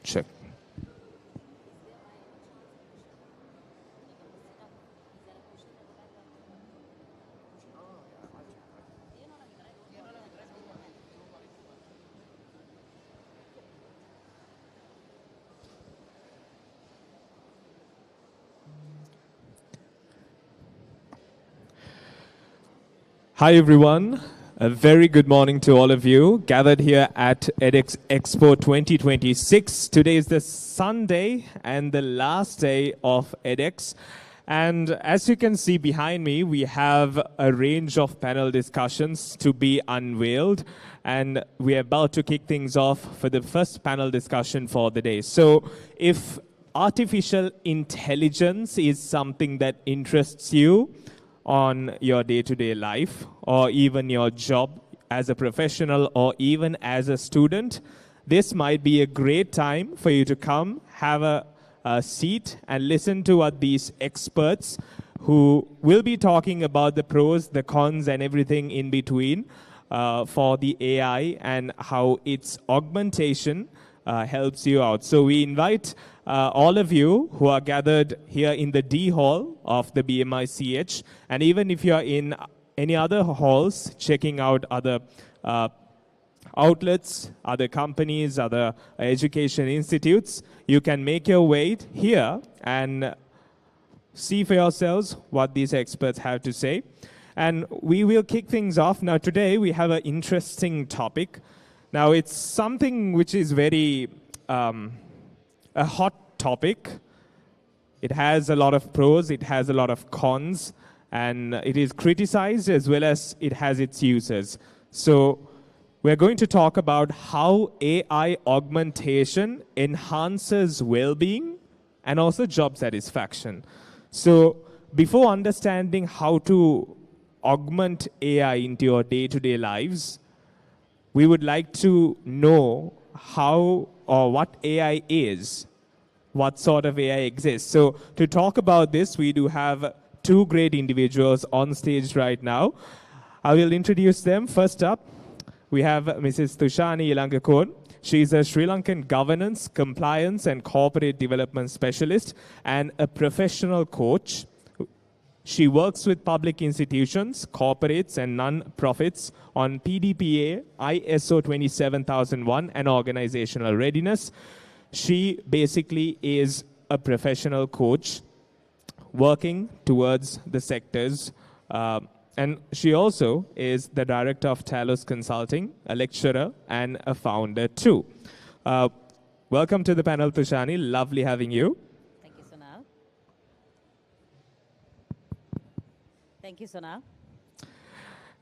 Check. Hi everyone, a very good morning to all of you gathered here at edX Expo 2026. Today is the Sunday and the last day of edX. And as you can see behind me, we have a range of panel discussions to be unveiled. And we're about to kick things off for the first panel discussion for the day. So if artificial intelligence is something that interests you, on your day-to-day life or even your job as a professional or even as a student, this might be a great time for you to come, have a seat and listen to what these experts who will be talking about the pros, the cons and everything in between for the AI and how its augmentation helps you out. So we invite all of you who are gathered here in the D hall of the BMICH, and even if you are in any other halls checking out other outlets, other companies, other education institutes, you can make your way here and see for yourselves what these experts have to say. And we will kick things off. Now today we have an interesting topic. Now it's something which is very a hot topic. It has a lot of pros, it has a lot of cons, and it is criticized as well as it has its uses. So we're going to talk about how AI augmentation enhances well-being and also job satisfaction. So before understanding how to augment AI into your day-to-day lives, we would like to know how or what AI is, what sort of AI exists. So to talk about this, we do have two great individuals on stage right now. I will introduce them. First up, we have Mrs. Tushani Ilangakon. She is a Sri Lankan governance, compliance, and corporate development specialist and a professional coach. She works with public institutions, corporates, and non-profits on PDPA, ISO 27001, and organizational readiness. She basically is a professional coach working towards the sectors. And she also is the director of Talos Consulting, a lecturer, and a founder too. Welcome to the panel, Tushani. Lovely having you. Thank you, Sonal.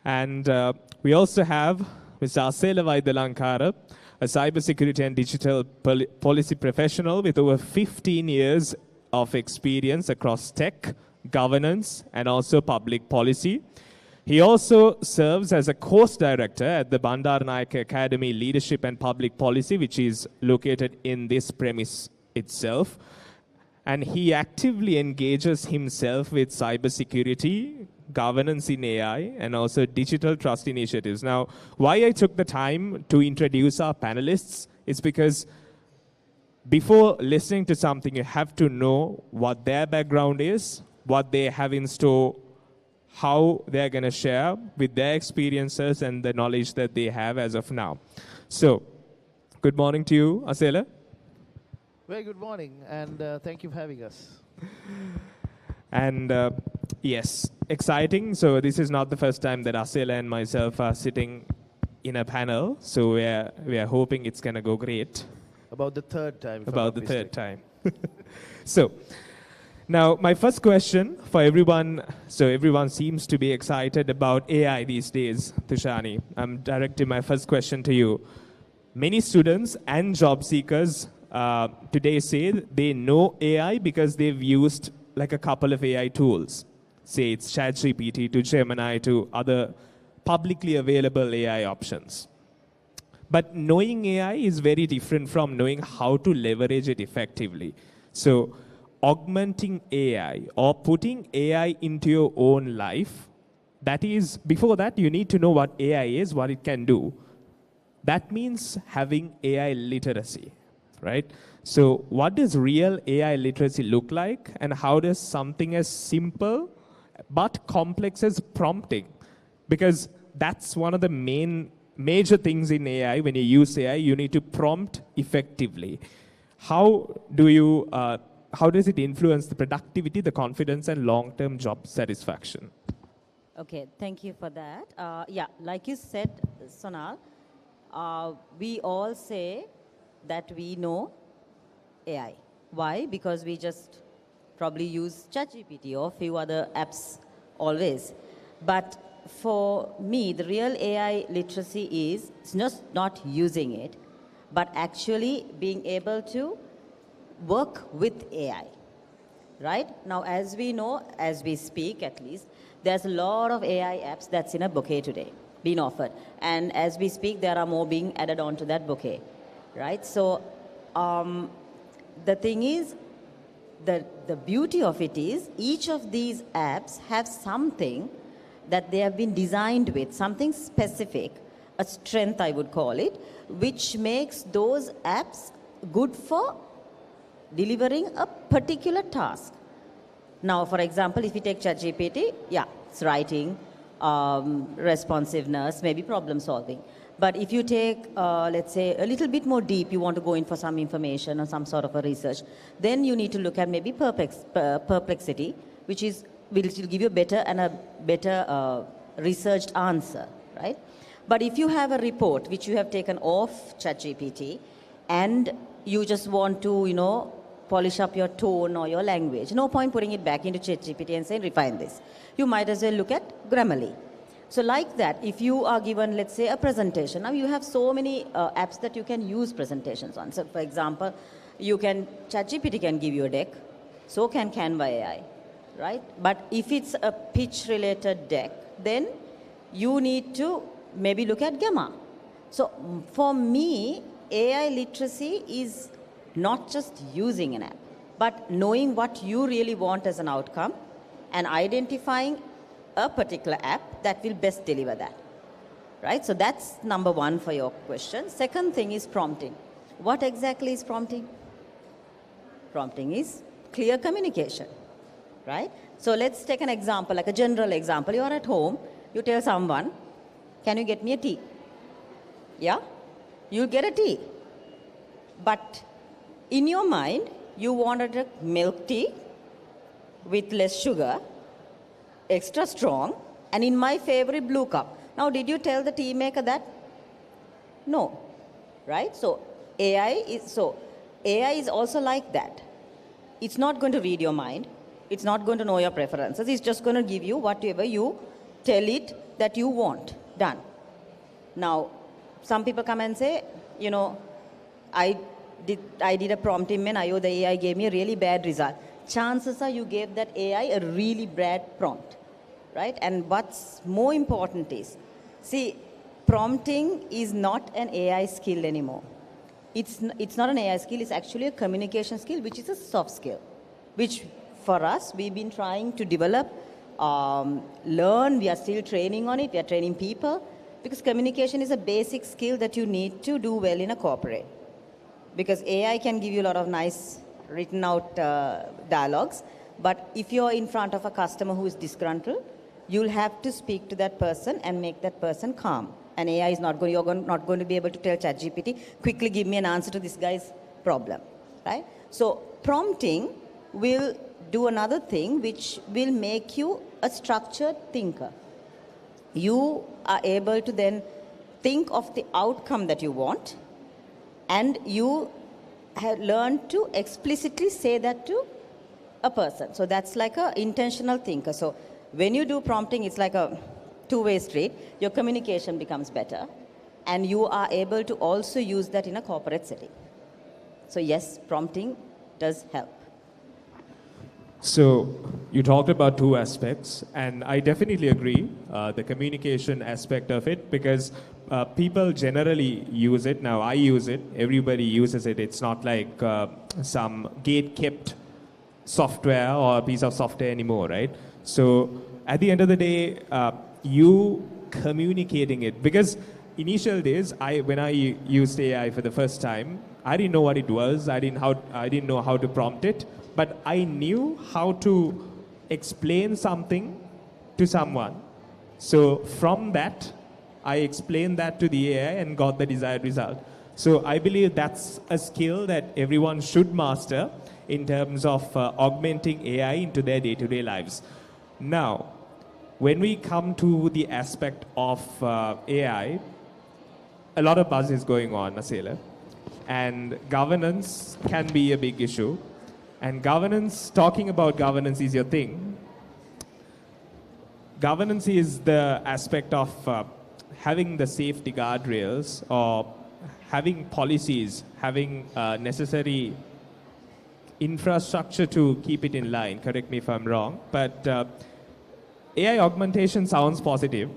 And we also have Mr. Asela Vaidalankara, a cybersecurity and digital policy professional with over 15 years of experience across tech, governance, and also public policy. He also serves as a course director at the Bandaranaike Academy Leadership and Public Policy, which is located in this premise itself. And he actively engages himself with cybersecurity, governance in AI, and also digital trust initiatives. Now, why I took the time to introduce our panelists is because before listening to something, you have to know what their background is, what they have in store, how they're going to share with their experiences and the knowledge that they have as of now. So, good morning to you, Asela. Very good morning, and thank you for having us. And yes, exciting. So this is not the first time that Asela and myself are sitting in a panel. So we are hoping it's going to go great. About the third time. About the third time. So now my first question for everyone. So everyone seems to be excited about AI these days, Tushani. I'm directing my first question to you. Many students and job seekers today say they know AI because they've used like a couple of AI tools. Say it's ChatGPT to Gemini to other publicly available AI options. But knowing AI is very different from knowing how to leverage it effectively. So augmenting AI or putting AI into your own life, that is, before that, you need to know what AI is, what it can do. That means having AI literacy, right? So what does real AI literacy look like, and how does something as simple but complex as prompting? Because that's one of the major things in AI. When you use AI, you need to prompt effectively. How does it influence the productivity, the confidence, and long-term job satisfaction? Okay, thank you for that. Yeah, like you said, Sonal, we all say that we know AI. Why? Because we just probably use ChatGPT or a few other apps always. But for me, the real AI literacy is it's just not using it, but actually being able to work with AI. Right? Now, as we know, as we speak at least, there's a lot of AI apps that's in a bouquet today, being offered. And as we speak, there are more being added onto that bouquet. Right? So the thing is, the beauty of it is each of these apps have something that they have been designed with, something specific, a strength I would call it, which makes those apps good for delivering a particular task. Now, for example, if you take ChatGPT, yeah, it's writing, responsiveness, maybe problem solving. But if you take, let's say, a little bit more deep, you want to go in for some information or some sort of a research, then you need to look at maybe perplexity, which will give you a better researched answer, right? But if you have a report which you have taken off ChatGPT and you just want to, polish up your tone or your language, no point putting it back into ChatGPT and saying, refine this. You might as well look at Grammarly. So like that, if you are given, let's say, a presentation, now you have so many apps that you can use presentations on. So for example, ChatGPT can give you a deck, so can Canva AI, right? But if it's a pitch-related deck, then you need to maybe look at Gamma. So for me, AI literacy is not just using an app, but knowing what you really want as an outcome and identifying a particular app that will best deliver that, right? So that's number one for your question. Second thing is prompting. What exactly is prompting? Prompting is clear communication, right? So let's take an example, like a general example. You are at home, you tell someone, can you get me a tea? Yeah? You'll get a tea. But in your mind, you wanted a milk tea with less sugar, extra strong, and in my favorite blue cup. Now, did you tell the tea maker that? No, right? So AI is also like that. It's not going to read your mind. It's not going to know your preferences. It's just going to give you whatever you tell it that you want done. Now, some people come and say, I did a prompt in and the AI gave me a really bad result. Chances are you gave that AI a really bad prompt, right? And what's more important is, see, prompting is not an AI skill anymore. It's not an AI skill, it's actually a communication skill, which is a soft skill, which for us, we've been trying to develop, learn, we are still training on it, we are training people, because communication is a basic skill that you need to do well in a corporate. Because AI can give you a lot of nice written out dialogues, but if you're in front of a customer who is disgruntled, you'll have to speak to that person and make that person calm. And AI is not going to be able to tell ChatGPT, quickly give me an answer to this guy's problem, right? So prompting will do another thing which will make you a structured thinker. You are able to then think of the outcome that you want, and you have learned to explicitly say that to a person. So that's like an intentional thinker. So when you do prompting, it's like a two-way street. Your communication becomes better, and you are able to also use that in a corporate setting. So yes, prompting does help. So you talked about two aspects, and I definitely agree, the communication aspect of it, because people generally use it. Now, I use it. Everybody uses it. It's not like some gate-kept software or a piece of software anymore, right? So at the end of the day, you communicating it, because initial days, when I used AI for the first time, I didn't know what it was. I didn't know how to prompt it, but I knew how to explain something to someone. So from that, I explained that to the AI and got the desired result. So I believe that's a skill that everyone should master in terms of augmenting AI into their day-to-day lives. Now, when we come to the aspect of AI, a lot of buzz is going on, Asela, and governance can be a big issue. And governance, talking about governance is your thing. Governance is the aspect of having the safety guardrails or having policies, having necessary infrastructure to keep it in line. Correct me if I'm wrong. But AI augmentation sounds positive.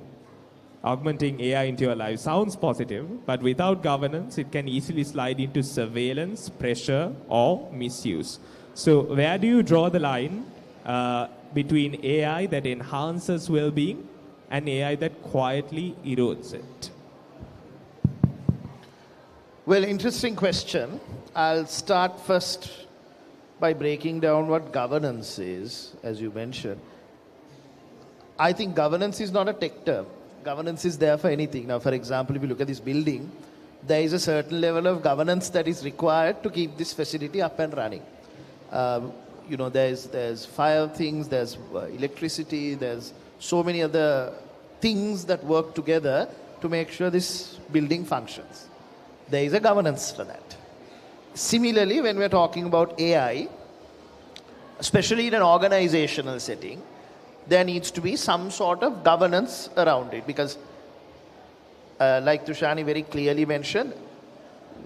Augmenting AI into your life sounds positive, but without governance, it can easily slide into surveillance, pressure, or misuse. So where do you draw the line between AI that enhances well-being and AI that quietly erodes it? Well, interesting question. I'll start first by breaking down what governance is, as you mentioned. I think governance is not a tech term. Governance is there for anything. Now, for example, if you look at this building, there is a certain level of governance that is required to keep this facility up and running. There's fire things, there's electricity, there's so many other things that work together to make sure this building functions. There is a governance for that. Similarly, when we're talking about AI, especially in an organizational setting, there needs to be some sort of governance around it because, like Tushani very clearly mentioned,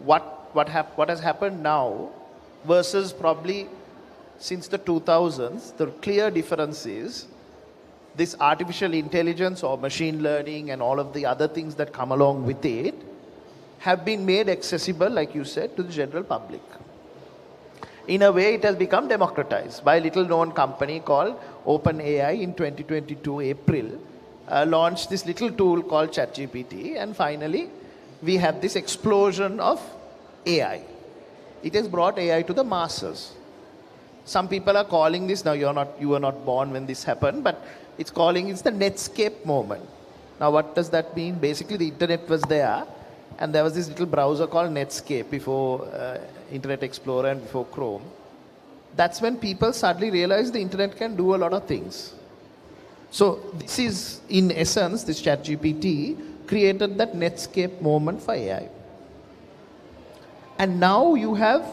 what has happened now versus probably since the 2000s, the clear difference is this artificial intelligence or machine learning and all of the other things that come along with it have been made accessible, like you said, to the general public. In a way, it has become democratized by a little-known company called OpenAI in 2022, April, launched this little tool called ChatGPT, and finally, we have this explosion of AI. It has brought AI to the masses. Some people are calling this, now you were not born when this happened, but it's the Netscape moment. Now, what does that mean? Basically, the internet was there, and there was this little browser called Netscape before Internet Explorer and before Chrome. That's when people suddenly realized the internet can do a lot of things. So this is, in essence, this ChatGPT created that Netscape moment for AI. And now you have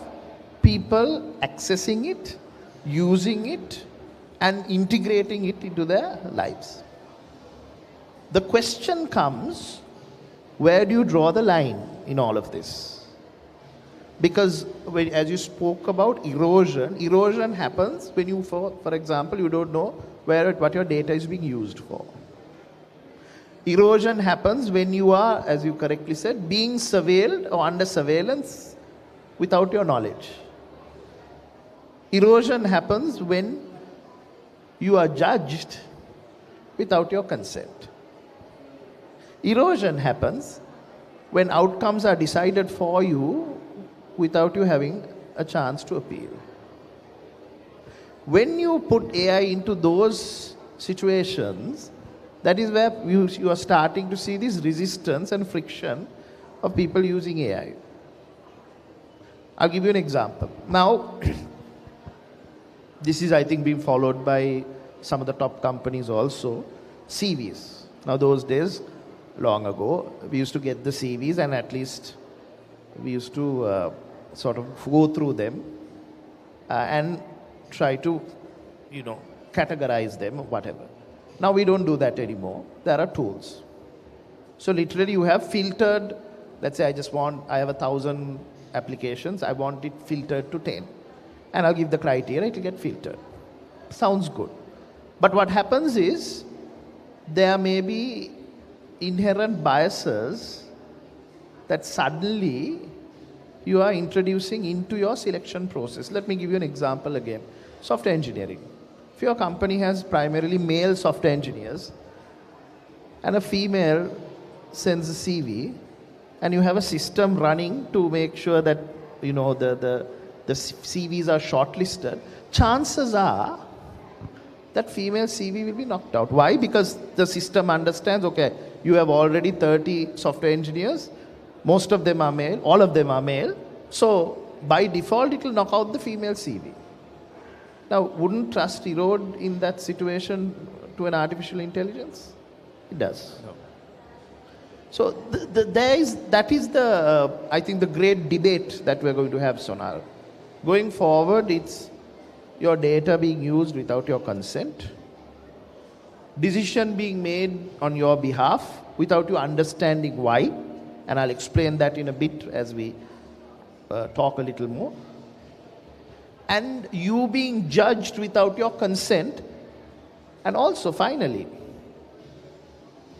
people accessing it, using it, and integrating it into their lives. The question comes, where do you draw the line in all of this? Because as you spoke about erosion happens when you, for example, you don't know what your data is being used for. Erosion happens when you are, as you correctly said, being surveilled or under surveillance without your knowledge. Erosion happens when you are judged without your consent. Erosion happens when outcomes are decided for you without you having a chance to appeal. When you put AI into those situations, that is where you are starting to see this resistance and friction of people using AI. I'll give you an example. Now, this is, I think, being followed by some of the top companies also. CVs. Now, those days, long ago, we used to get the CVs and at least we used to sort of go through them and try to, categorize them or whatever. Now we don't do that anymore. There are tools. So literally you have filtered, let's say I have 1,000 applications, I want it filtered to 10. And I'll give the criteria, it will get filtered. Sounds good. But what happens is, there may be inherent biases that suddenly you are introducing into your selection process. Let me give you an example again. Software engineering. If your company has primarily male software engineers and a female sends a CV, and you have a system running to make sure that the CVs are shortlisted, chances are that female CV will be knocked out. Why? Because the system understands, okay, you have already 30 software engineers, most of them are male, all of them are male, so by default it will knock out the female CV. Now, wouldn't trust erode in that situation to an artificial intelligence? It does. No. So that is the, I think, the great debate that we're going to have, Sonal. Going forward, it's your data being used without your consent, decision being made on your behalf without you understanding why, and I'll explain that in a bit as we talk a little more, and you being judged without your consent, and also finally,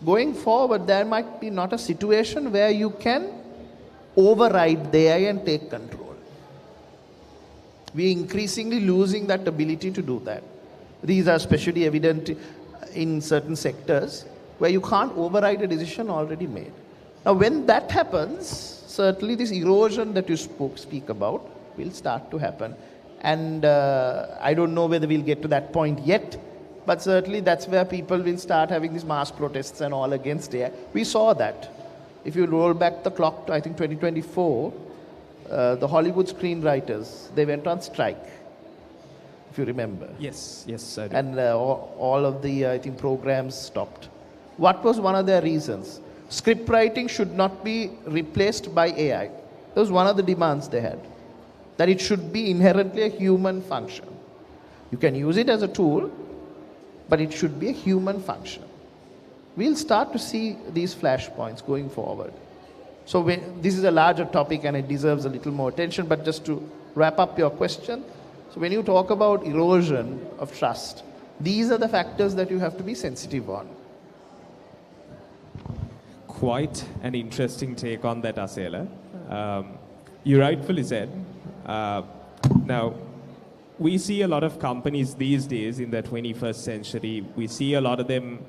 going forward, there might be not a situation where you can override the AI and take control. We're increasingly losing that ability to do that. These are especially evident in certain sectors where you can't override a decision already made. Now, when that happens, certainly this erosion that you speak about will start to happen. And I don't know whether we'll get to that point yet, but certainly that's where people will start having these mass protests and all against AI. We saw that. If you roll back the clock to, I think, 2024, the Hollywood screenwriters, they went on strike, if you remember. Yes, I do. And all of the, I think, programs stopped. What was one of their reasons? Script writing should not be replaced by AI. That was one of the demands they had, that it should be inherently a human function. You can use it as a tool, but it should be a human function. We'll start to see these flashpoints going forward. So this is a larger topic and it deserves a little more attention, but just to wrap up your question, so when you talk about erosion of trust, these are the factors that you have to be sensitive on. Quite an interesting take on that, Asela. You rightfully said. Now, we see a lot of companies these days in the 21st century, we see a lot of them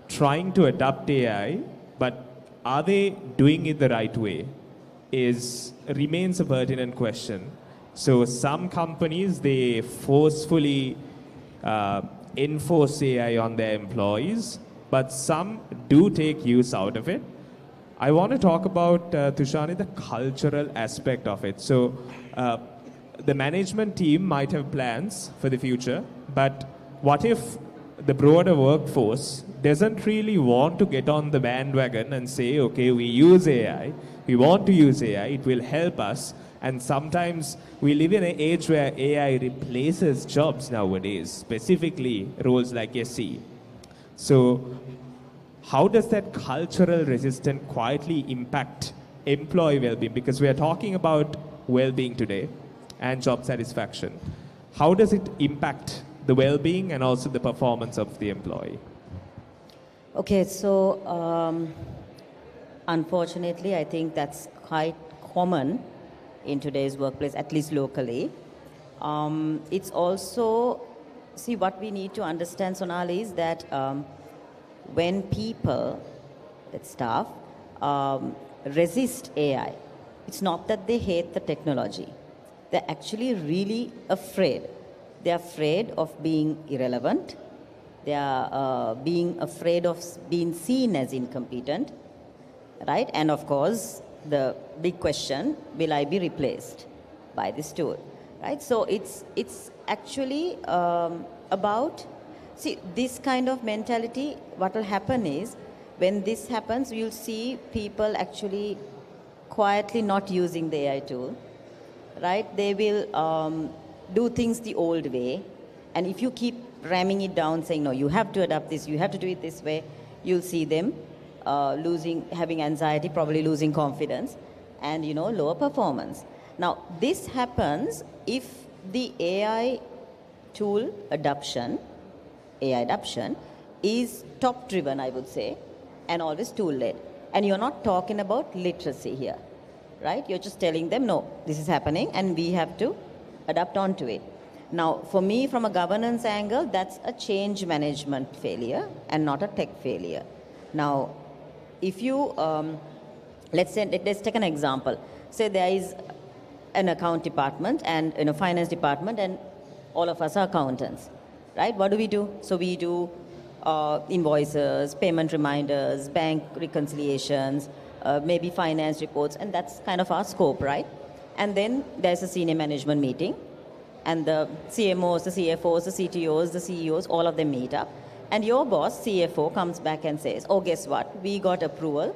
trying to adopt AI, but are they doing it the right way? Remains a pertinent question. So some companies, they forcefully enforce AI on their employees, but some do take use out of it. I want to talk about, Tushani, the cultural aspect of it. So the management team might have plans for the future, but what if the broader workforce doesn't really want to get on the bandwagon and say, okay, we use AI, we want to use AI, it will help us. And sometimes we live in an age where AI replaces jobs nowadays, specifically roles like SE. So how does that cultural resistance quietly impact employee well-being? Because we are talking about well-being today and job satisfaction. How does it impact the well-being and also the performance of the employee? Okay, so unfortunately, I think that's quite common in today's workplace, at least locally. It's also, see, what we need to understand, Sonali, is that when people, staff, resist AI, it's not that they hate the technology. They're actually really afraid. They're afraid of being irrelevant. They are being afraid of being seen as incompetent, right? And of course, the big question, will I be replaced by this tool, right? So it's actually about, see, this kind of mentality, what will happen is, when this happens, you'll see people actually quietly not using the AI tool, right? They will do things the old way. And if you keep ramming it down, saying, no, you have to adapt this, you have to do it this way, you'll see them having anxiety, probably losing confidence, and, lower performance. Now, this happens if the AI tool adoption, AI adoption, is top-driven, I would say, and always tool-led. And you're not talking about literacy here, right? You're just telling them, no, this is happening, and we have to adapt onto it. Now, for me, from a governance angle, that's a change management failure and not a tech failure. Now, if you, let's take an example. Say there is an account department and a finance department, and all of us are accountants, right? What do? So we do invoices, payment reminders, bank reconciliations, maybe finance reports, and that's kind of our scope, right? And then there's a senior management meeting, and the CMOs, the CFOs, the CTOs, the CEOs, all of them meet up. And your boss, CFO, comes back and says, oh, guess what? We got approval.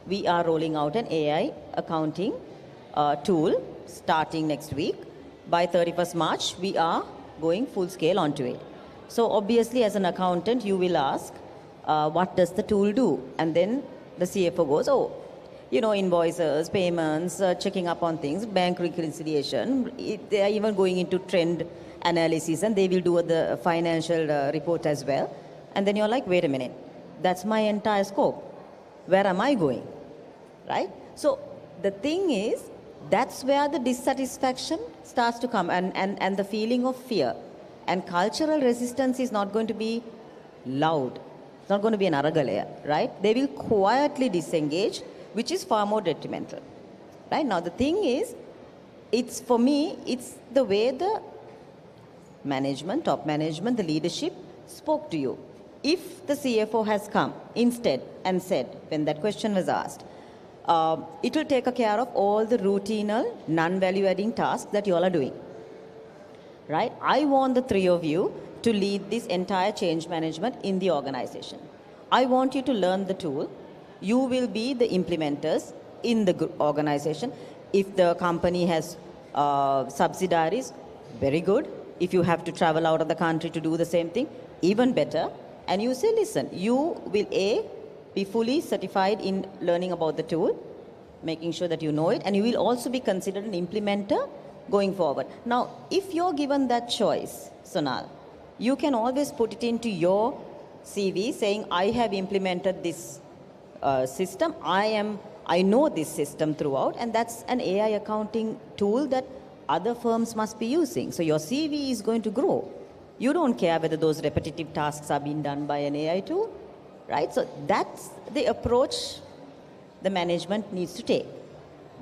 We are rolling out an AI accounting tool starting next week. By 31st March, we are going full scale onto it. So obviously, as an accountant, you will ask, what does the tool do? And then the CFO goes, oh, invoices, payments, checking up on things, bank reconciliation. They are even going into trend analysis, and they will do the financial report as well. And then you're like, wait a minute, that's my entire scope. Where am I going? Right? So the thing is, that's where the dissatisfaction starts to come, and the feeling of fear. And cultural resistance is not going to be loud. It's not going to be an aragalaya, right? They will quietly disengage, which is far more detrimental. Right? Now, the thing is, for me, it's the way the management, top management, the leadership spoke to you. If the CFO has come instead and said, when that question was asked, it will take care of all the routinal, non-value-adding tasks that you all are doing. Right? I want the three of you to lead this entire change management in the organization. I want you to learn the tool. You will be the implementers in the organization. If the company has subsidiaries, very good. If you have to travel out of the country to do the same thing, even better. And you say, listen, you will be fully certified in learning about the tool, making sure that you know it, and you will also be considered an implementer going forward. Now, if you're given that choice, Sonal, you can always put it into your CV saying, I have implemented this system. I know this system throughout, and that's an AI accounting tool that other firms must be using. So your CV is going to grow. You don't care whether those repetitive tasks are being done by an AI tool, right? So that's the approach the management needs to take.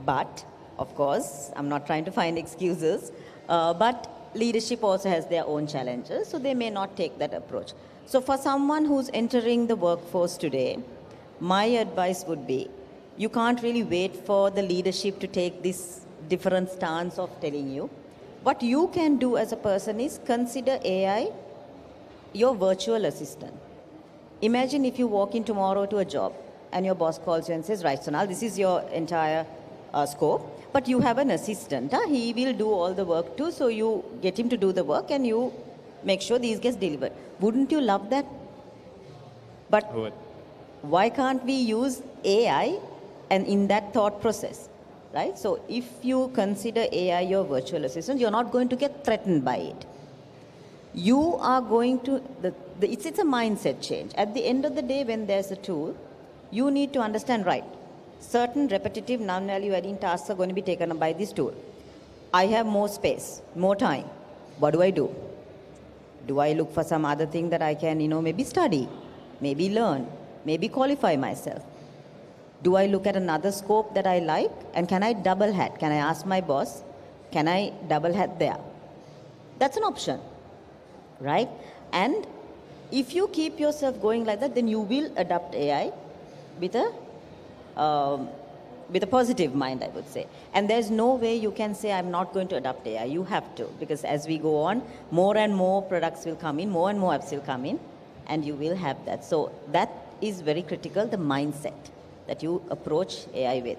But, of course, I'm not trying to find excuses, but leadership also has their own challenges, so they may not take that approach. So for someone who's entering the workforce today, my advice would be, you can't really wait for the leadership to take this different stance of telling you. What you can do as a person is consider AI your virtual assistant. Imagine if you walk in tomorrow to a job and your boss calls you and says, right, Sonal, this is your entire scope, but you have an assistant. He will do all the work too, so you get him to do the work and you make sure these gets delivered. Wouldn't you love that? But why can't we use AI and in that thought process? Right? So if you consider AI your virtual assistant, you're not going to get threatened by it. You are going to, it's a mindset change. At the end of the day, when there's a tool, you need to understand, right, certain repetitive non-value adding tasks are going to be taken up by this tool. I have more space, more time. What do? Do I look for some other thing that I can, maybe study, maybe learn, maybe qualify myself? Do I look at another scope that I like? And can I double hat? Can I ask my boss, can I double hat there? That's an option, right? And if you keep yourself going like that, then you will adopt AI with a positive mind, I would say. And there's no way you can say, I'm not going to adopt AI. You have to, because as we go on, more and more products will come in, more and more apps will come in, and you will have that. So that is very critical, the mindset that you approach AI with.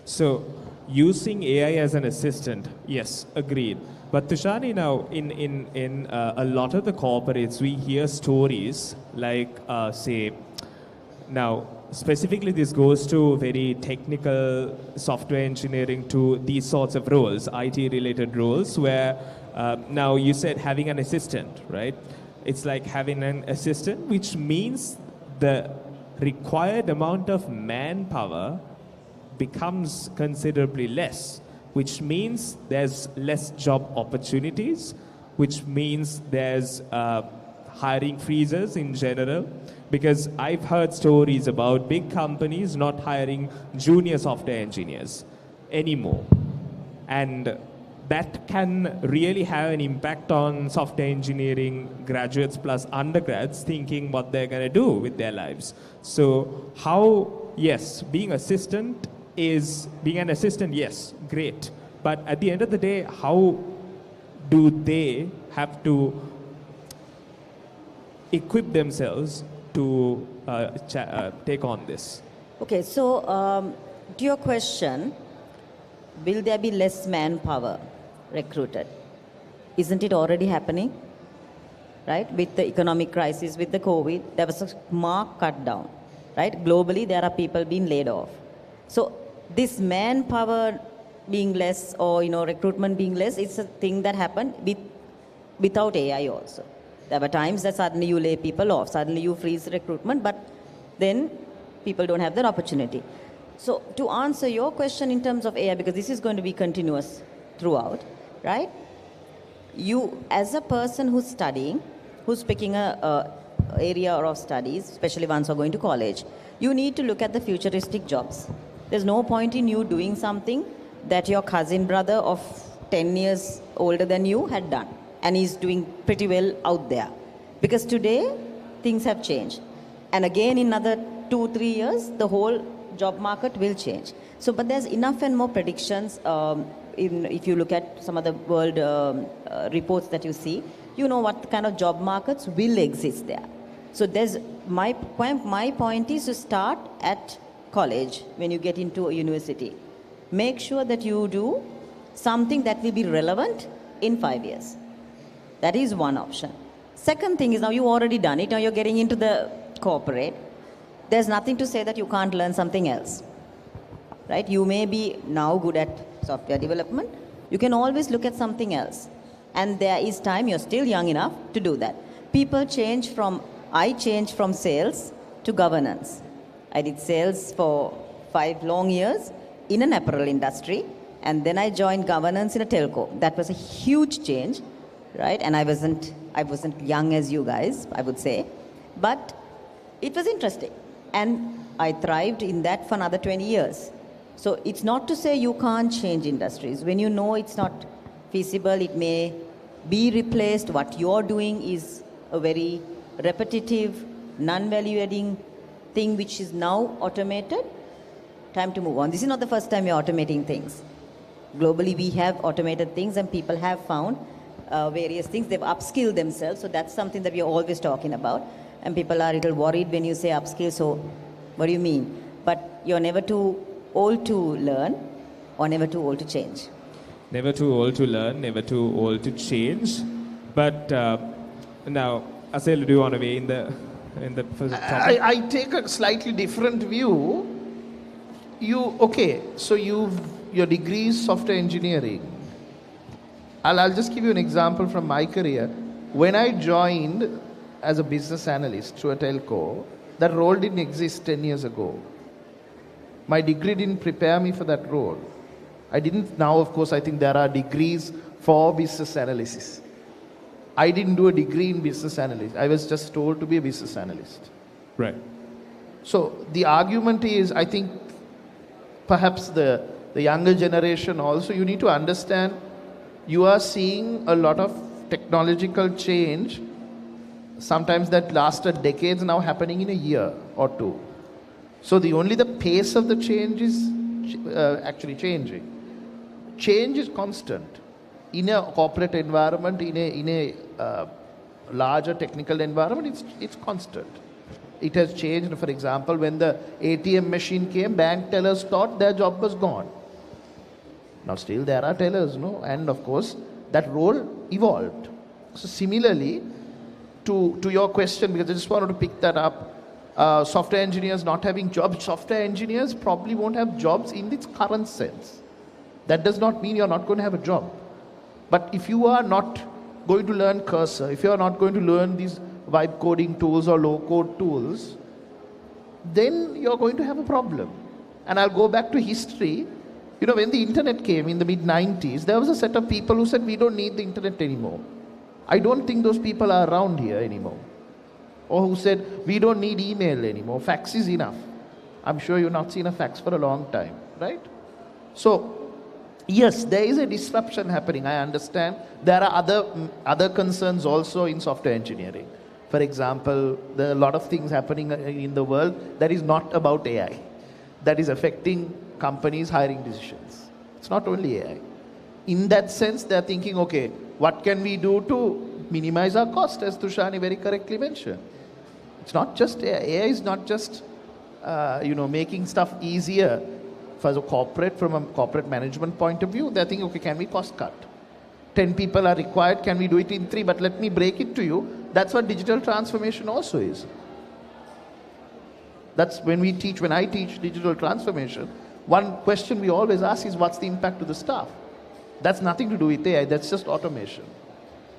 So using AI as an assistant, yes, agreed. But Tushani, now in a lot of the corporates, we hear stories like, say, now specifically this goes to very technical software engineering, to these sorts of roles, IT related roles, where now you said having an assistant, right? It's like having an assistant, which means the required amount of manpower becomes considerably less, which means there's less job opportunities, which means there's hiring freezes in general, because I've heard stories about big companies not hiring junior software engineers anymore. And that can really have an impact on software engineering graduates plus undergrads thinking what they're going to do with their lives. So how, yes, being an assistant, yes, great. But at the end of the day, how do they have to equip themselves to take on this? Okay, so to your question, will there be less manpower recruited? Isn't it already happening? Right? With the economic crisis, with the COVID, there was a marked cut down. Right? Globally, there are people being laid off. So this manpower being less, or recruitment being less, it's a thing that happened without AI also. There were times that suddenly you lay people off, suddenly you freeze recruitment, but then people don't have that opportunity. So to answer your question in terms of AI, because this is going to be continuous throughout, right? You, as a person who's studying, who's picking a area of studies, especially ones who are going to college, you need to look at the futuristic jobs. There's no point in you doing something that your cousin brother of 10 years older than you had done, and he's doing pretty well out there. Because today, things have changed. And again, in another 2-3 years, the whole job market will change. So, but there's enough and more predictions. If you look at some of the world reports that you see, you know what kind of job markets will exist there. So there's my point is to start at college when you get into a university. Make sure that you do something that will be relevant in 5 years. That is one option. Second thing is, now you've already done it, now you're getting into the corporate. There's nothing to say that you can't learn something else. Right? You may be now good at software development. You can always look at something else. And there is time, you're still young enough to do that. I changed from sales to governance. I did sales for 5 long years in an apparel industry, and then I joined governance in a telco. That was a huge change, right? And I wasn't young as you guys, I would say, but it was interesting. And I thrived in that for another 20 years. So it's not to say you can't change industries. When you know it's not feasible, it may be replaced. What you're doing is a very repetitive, non-value-adding thing which is now automated. Time to move on. This is not the first time we're automating things. Globally, we have automated things, and people have found various things. They've upskilled themselves. So that's something that we're always talking about. And people are a little worried when you say upskill. So what do you mean? But you're never too old to learn, or never too old to change. Never too old to learn, never too old to change. But now, Asel, do you want to weigh in the first topic? I take a slightly different view. So your degree is software engineering. I'll just give you an example from my career. When I joined as a business analyst through a telco, that role didn't exist 10 years ago. My degree didn't prepare me for that role. Now, of course, I think there are degrees for business analysis. I didn't do a degree in business analysis. I was just told to be a business analyst. Right. So the argument is, I think, perhaps the younger generation also, you need to understand, you are seeing a lot of technological change, sometimes that lasted decades, now happening in a year or two. So the pace of the change is actually changing. Change is constant. In a corporate environment, in a larger technical environment, it's constant. It has changed. For example, when the ATM machine came, bank tellers thought their job was gone. Now still there are tellers, no? And of course, that role evolved. So similarly, to your question, because I just wanted to pick that up, software engineers not having jobs, software engineers probably won't have jobs in its current sense. That does not mean you're not going to have a job. But if you are not going to learn Cursor, if you are not going to learn these vibe coding tools or low code tools, then you're going to have a problem. And I'll go back to history. When the internet came in the mid-90s, there was a set of people who said, we don't need the internet anymore. I don't think those people are around here anymore. Or who said, we don't need email anymore, fax is enough. I'm sure you've not seen a fax for a long time, right? So, yes, there is a disruption happening, I understand. There are other concerns also in software engineering. For example, there are a lot of things happening in the world that is not about AI, that is affecting companies' hiring decisions. It's not only AI. In that sense, they're thinking, okay, what can we do to minimize our cost, as Tushani very correctly mentioned. It's not just AI. AI is not just making stuff easier for the corporate, from a corporate management point of view. They're thinking, okay, can we cost cut? 10 people are required, can we do it in 3? But let me break it to you. That's what digital transformation also is. That's when I teach digital transformation, one question we always ask is, what's the impact to the staff? That's nothing to do with AI, that's just automation.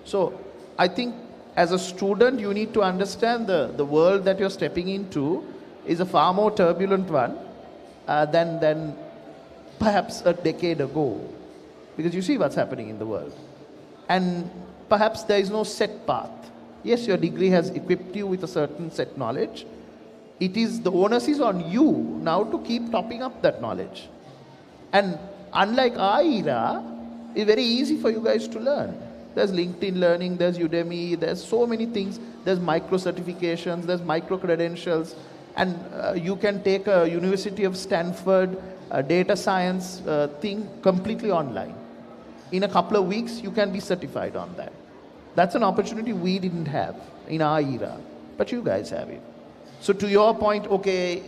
So I think as a student, you need to understand the world that you're stepping into is a far more turbulent one than perhaps a decade ago. Because you see what's happening in the world. And perhaps there is no set path. Yes, your degree has equipped you with a certain set knowledge. The onus is on you now to keep topping up that knowledge. And unlike our era, it's very easy for you guys to learn. There's LinkedIn Learning, there's Udemy, there's so many things. There's micro-certifications, there's micro-credentials. And you can take a University of Stanford data science thing completely online. In a couple of weeks, you can be certified on that. That's an opportunity we didn't have in our era, but you guys have it. So to your point, okay,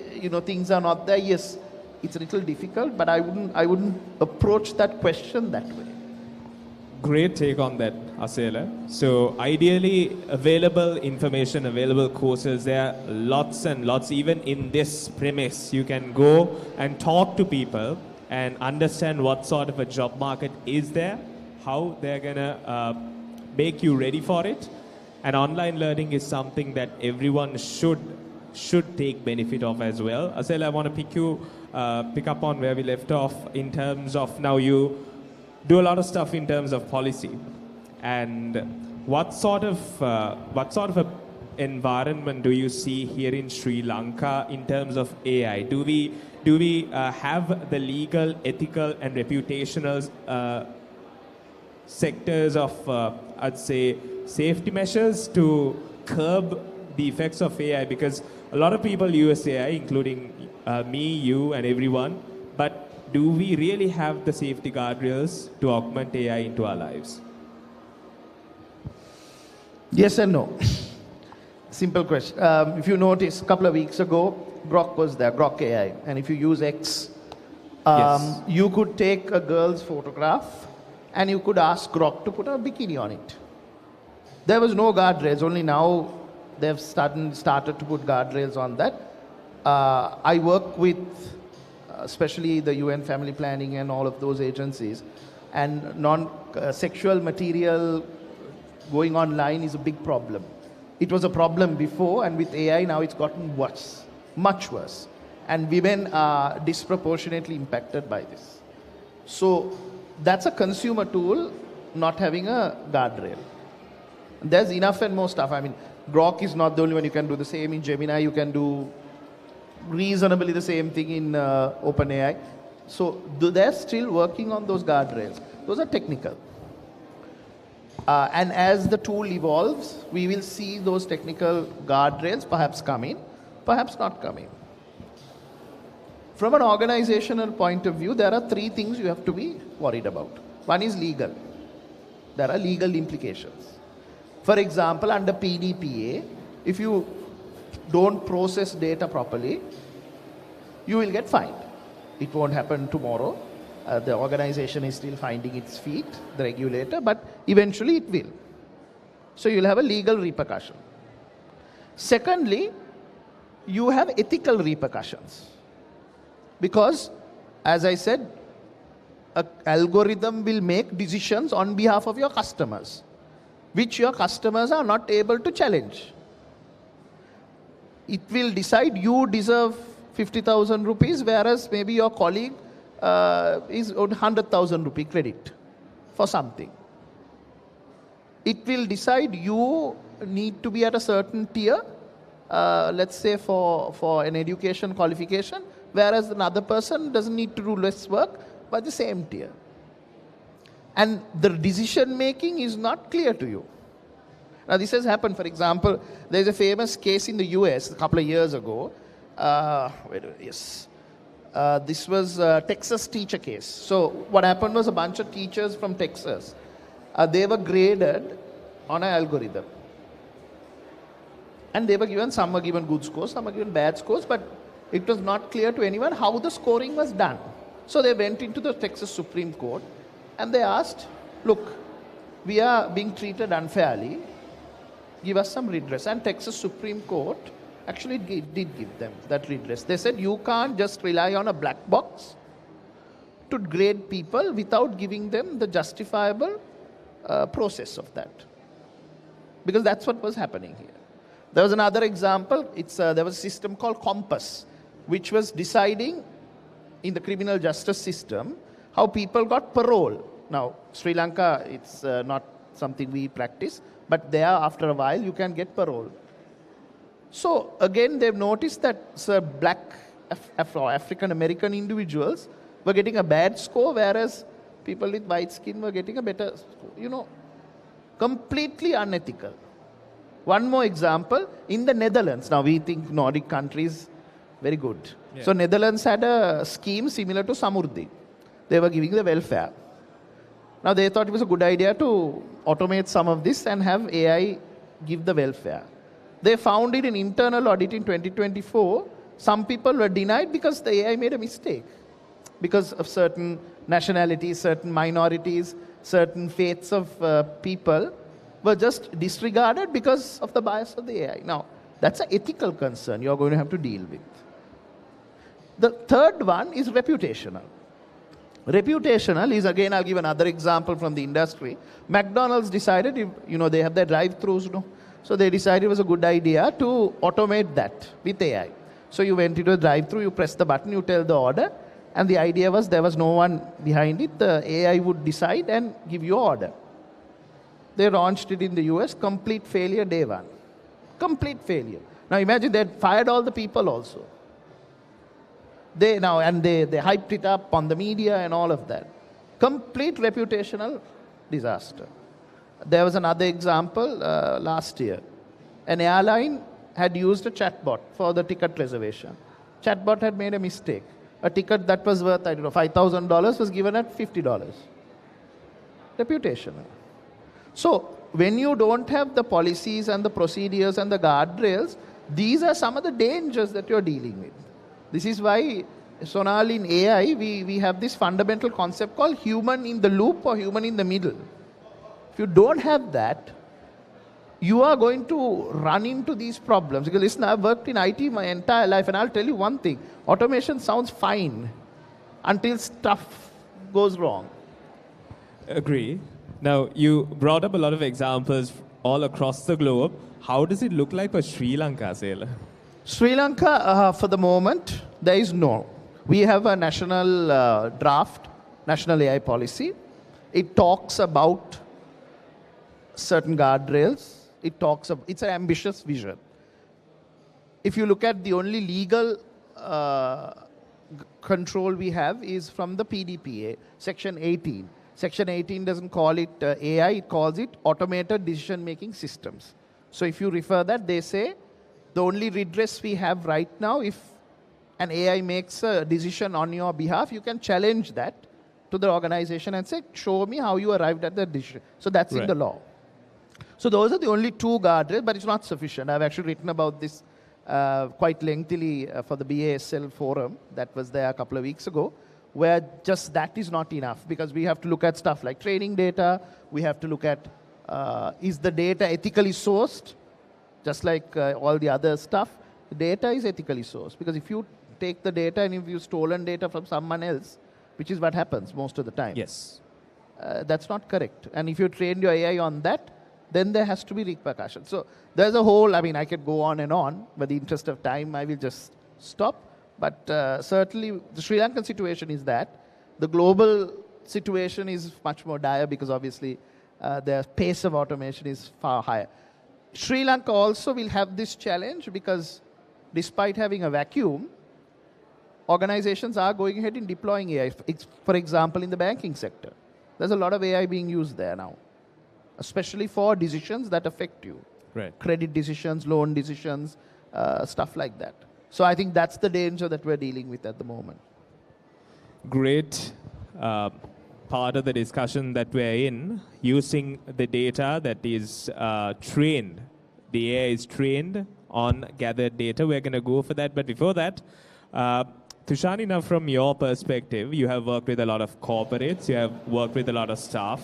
things are not there. Yes, it's a little difficult, but I wouldn't approach that question that way. Great take on that, Asela. So ideally, available information, available courses, there are lots and lots. Even in this premise, you can go and talk to people and understand what sort of a job market is there, how they're gonna make you ready for it. And online learning is something that everyone should take benefit of as well. Asela, I want to pick up on where we left off in terms of, now you do a lot of stuff in terms of policy, and what sort of a environment do you see here in Sri Lanka in terms of AI? Do we have the legal, ethical, and reputational sectors of I'd say safety measures to curb the effects of AI? Because a lot of people use AI, including me, you, and everyone, but do we really have the safety guardrails to augment AI into our lives? Yes and no. Simple question. If you notice, a couple of weeks ago, Grok was there, Grok AI. And if you use X, Yes. you could take a girl's photograph and you could ask Grok to put a bikini on it. There was no guardrails, only now they've started to put guardrails on that. I work with especially the UN Family Planning and all of those agencies, and non-sexual material going online is a big problem. It was a problem before, and with AI now it's gotten worse, much worse. And women are disproportionately impacted by this. So that's a consumer tool not having a guardrail. There's enough and more stuff. I mean, Grok is not the only one. You can do the same in Gemini. You can do reasonably the same thing in OpenAI. So they're still working on those guardrails. Those are technical. And as the tool evolves, we will see those technical guardrails perhaps come in, perhaps not come in. From an organizational point of view, there are 3 things you have to be worried about. One is legal. There are legal implications. For example, under PDPA, if you don't process data properly, you will get fined. It won't happen tomorrow. The organization is still finding its feet, the regulator, but eventually it will. So you'll have a legal repercussion. Secondly, you have ethical repercussions. Because, as I said, an algorithm will make decisions on behalf of your customers, which your customers are not able to challenge. It will decide you deserve 50,000 rupees, whereas maybe your colleague is on 100,000 rupee credit for something. it will decide you need to be at a certain tier, let's say for an education qualification, whereas another person doesn't need to do less work, but the same tier. And the decision making is not clear to you. Now this has happened, for example, there's a famous case in the US a couple of years ago. This was a Texas teacher case. So what happened was a bunch of teachers from Texas, they were graded on an algorithm. And they were given, some were given good scores, some were given bad scores, but it was not clear to anyone how the scoring was done. So they went into the Texas Supreme Court and they asked, look, we are being treated unfairly, give us some redress. And Texas Supreme Court actually did give them that redress. They said you can't just rely on a black box to grade people without giving them the justifiable process of that. Because that's what was happening here. There was another example. There was a system called Compass, which was deciding in the criminal justice system how people got parole. Now, Sri Lanka, it's not something we practice, but there, after a while, you can get parole. So, again, they've noticed that black African American individuals were getting a bad score, whereas people with white skin were getting a better score. Completely unethical. One more example, in the Netherlands, now we think Nordic countries, very good. Yeah. So Netherlands had a scheme similar to Samurdhi. They were giving the welfare. Now they thought it was a good idea to automate some of this and have AI give the welfare. They found it in internal audit in 2024. Some people were denied because the AI made a mistake. Because of certain nationalities, certain minorities, certain faiths of people were just disregarded because of the bias of the AI. Now, that's an ethical concern you're going to have to deal with. The third one is reputational. Reputational is, again, I'll give another example from the industry. McDonald's decided, they have their drive-thrus, so they decided it was a good idea to automate that with AI. So you went into a drive-thru, you press the button, you tell the order, and the idea was there was no one behind it. The AI would decide and give you order. They launched it in the US, complete failure day one. Complete failure. Now imagine they had fired all the people also. They hyped it up on the media and all of that. Complete reputational disaster. There was another example last year. An airline had used a chatbot for the ticket reservation. Chatbot had made a mistake. A ticket that was worth, $5,000 was given at $50. Reputational. So, when you don't have the policies and the procedures and the guardrails, these are some of the dangers that you're dealing with. This is why, Sonal, in AI, we have this fundamental concept called human in the loop or human in the middle. If you don't have that, you are going to run into these problems. Because listen, I've worked in IT my entire life, and I'll tell you one thing. Automation sounds fine until stuff goes wrong. Agree. Now, you brought up a lot of examples all across the globe. How does it look like for Sri Lanka, Sela? Sri Lanka, for the moment, there is no. We have a national draft, national AI policy. It talks about certain guardrails. It's an ambitious vision. If you look at the only legal control we have is from the PDPA, Section 18. Section 18 doesn't call it AI, it calls it automated decision-making systems. So if you refer that, they say the only redress we have right now, if an AI makes a decision on your behalf, you can challenge that to the organization and say, show me how you arrived at the decision. So that's in the law. So those are the only two guardrails, but it's not sufficient. I've actually written about this quite lengthily for the BASL forum that was there a couple of weeks ago, where just that is not enough, because we have to look at stuff like training data. We have to look at, is the data ethically sourced? Just like all the other stuff, the data is ethically sourced. Because if you take the data and if you've stolen data from someone else, which is what happens most of the time. Yes. That's not correct. And if you train your AI on that, then there has to be repercussions. So there's a whole, I could go on and on, but in the interest of time, I will just stop. But certainly, the Sri Lankan situation is that. The global situation is much more dire because obviously the pace of automation is far higher. Sri Lanka also will have this challenge because despite having a vacuum, organizations are going ahead in deploying AI. For example, in the banking sector, there's a lot of AI being used there now, especially for decisions that affect you. Right. Credit decisions, loan decisions, stuff like that. So I think that's the danger that we're dealing with at the moment. Great part of the discussion that we're in, using the data that is trained. The AI is trained on gathered data. We're going to go for that. But before that, Tushani, now from your perspective, you have worked with a lot of corporates, you have worked with a lot of staff.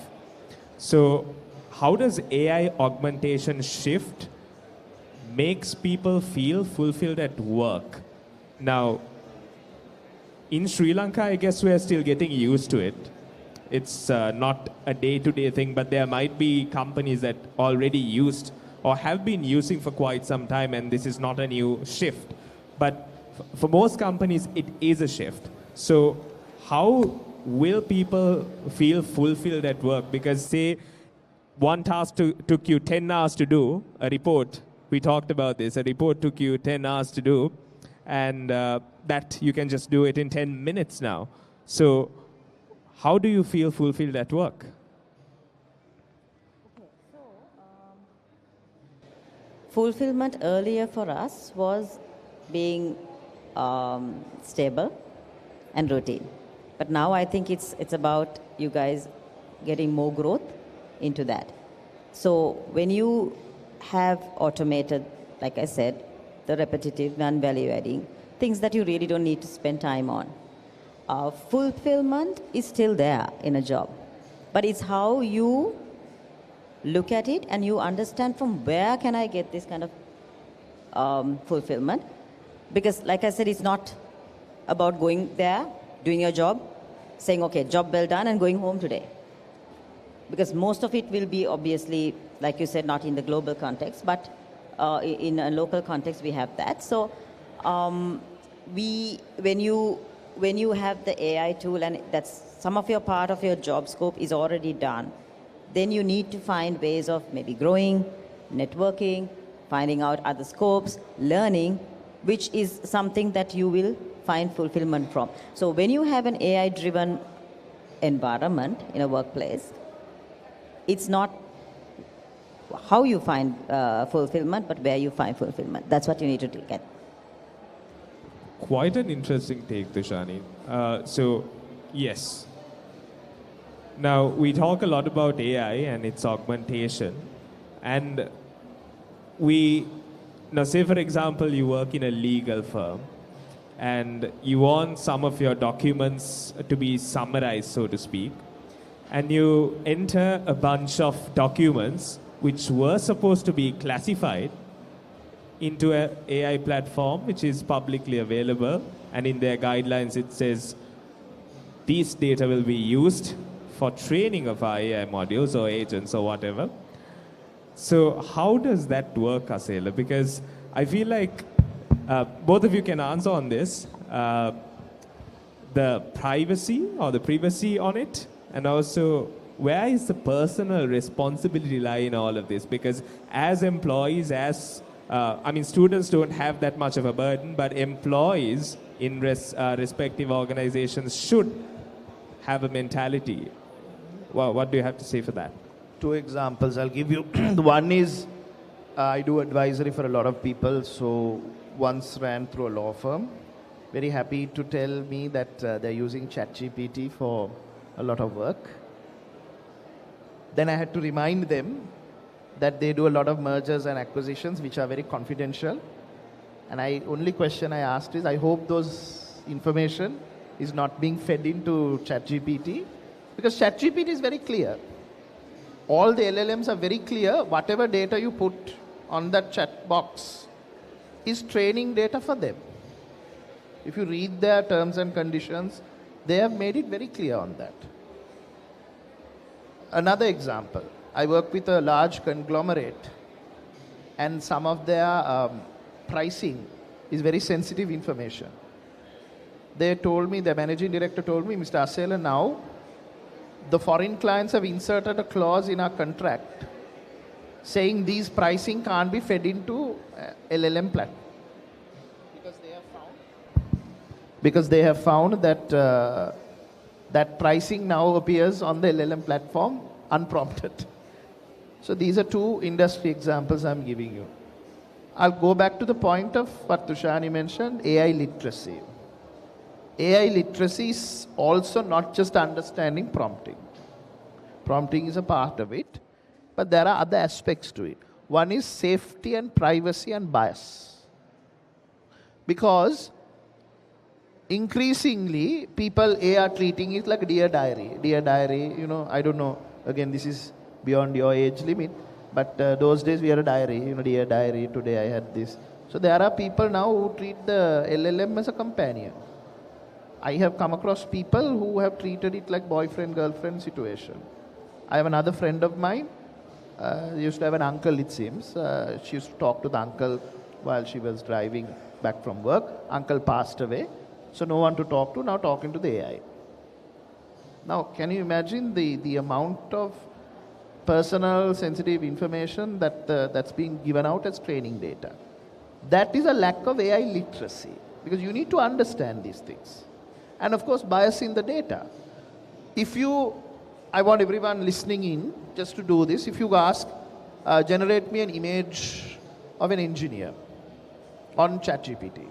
So how does AI augmentation shift makes people feel fulfilled at work? Now, in Sri Lanka, I guess we're still getting used to it. It's not a day-to-day thing, but there might be companies that already used or have been using for quite some time, and this is not a new shift. But for most companies, it is a shift. So how will people feel fulfilled at work? Because say one task took you 10 hours to do, a report, we talked about this, a report took you 10 hours to do, and that you can just do it in 10 minutes now. So how do you feel fulfilled at work? Fulfillment earlier for us was being stable and routine. But now I think it's about you guys getting more growth into that. So when you have automated, like I said, the repetitive, non-value adding, things that you really don't need to spend time on, fulfillment is still there in a job. But it's how you look at it and you understand from where can I get this kind of fulfillment. Because like I said, it's not about going there, doing your job, saying, okay, job well done, and going home today. Because most of it will be obviously, like you said, not in the global context, but in a local context, we have that. So when you have the AI tool and that's some of your part of your job scope is already done, then you need to find ways of maybe growing, networking, finding out other scopes, learning, which is something that you will find fulfillment from. So when you have an AI-driven environment in a workplace, it's not how you find fulfillment, but where you find fulfillment. That's what you need to look at. Quite an interesting take, Tushani. So, yes. Now, we talk a lot about AI and its augmentation. And now say for example, you work in a legal firm and you want some of your documents to be summarized, so to speak. And you enter a bunch of documents which were supposed to be classified into an AI platform which is publicly available, and in their guidelines it says these data will be used for training of our AI modules or agents or whatever. So how does that work, Asela? Because I feel like both of you can answer on this. The privacy or the privacy on it, and also where is the personal responsibility lie in all of this? Because as employees, students don't have that much of a burden, but employees in respective organizations should have a mentality. Well, what do you have to say for that? Two examples I'll give you. One is I do advisory for a lot of people, so once ran through a law firm. Very happy to tell me that they're using ChatGPT for a lot of work. Then I had to remind them that they do a lot of mergers and acquisitions which are very confidential. And only question I asked is, I hope those information is not being fed into ChatGPT, because ChatGPT is very clear. All the LLMs are very clear. Whatever data you put on that chat box is training data for them. If you read their terms and conditions, they have made it very clear on that. Another example, I work with a large conglomerate, and some of their pricing is very sensitive information. They told me, the managing director told me, Mr. Asela, now the foreign clients have inserted a clause in our contract saying these pricing can't be fed into LLM platform. Because they have found that that pricing now appears on the LLM platform unprompted. So these are two industry examples I'm giving you. I'll go back to the point of what Tushani mentioned, AI literacy. AI literacy is also not just understanding prompting. Prompting is a part of it, but there are other aspects to it. One is safety and privacy and bias. Because increasingly, people are treating it like Dear Diary. Dear Diary, you know, I don't know, again, this is beyond your age limit, but those days we had a diary, you know, Dear Diary, today I had this. So there are people now who treat the LLM as a companion. I have come across people who have treated it like boyfriend-girlfriend situation. I have another friend of mine, used to have an uncle, it seems. She used to talk to the uncle while she was driving back from work. Uncle passed away. So no one to talk to, now talking to the AI. Now, can you imagine the amount of personal sensitive information that's being given out as training data? That is a lack of AI literacy, because you need to understand these things. And of course, bias in the data. I want everyone listening in just to do this. If you ask, generate me an image of an engineer on ChatGPT,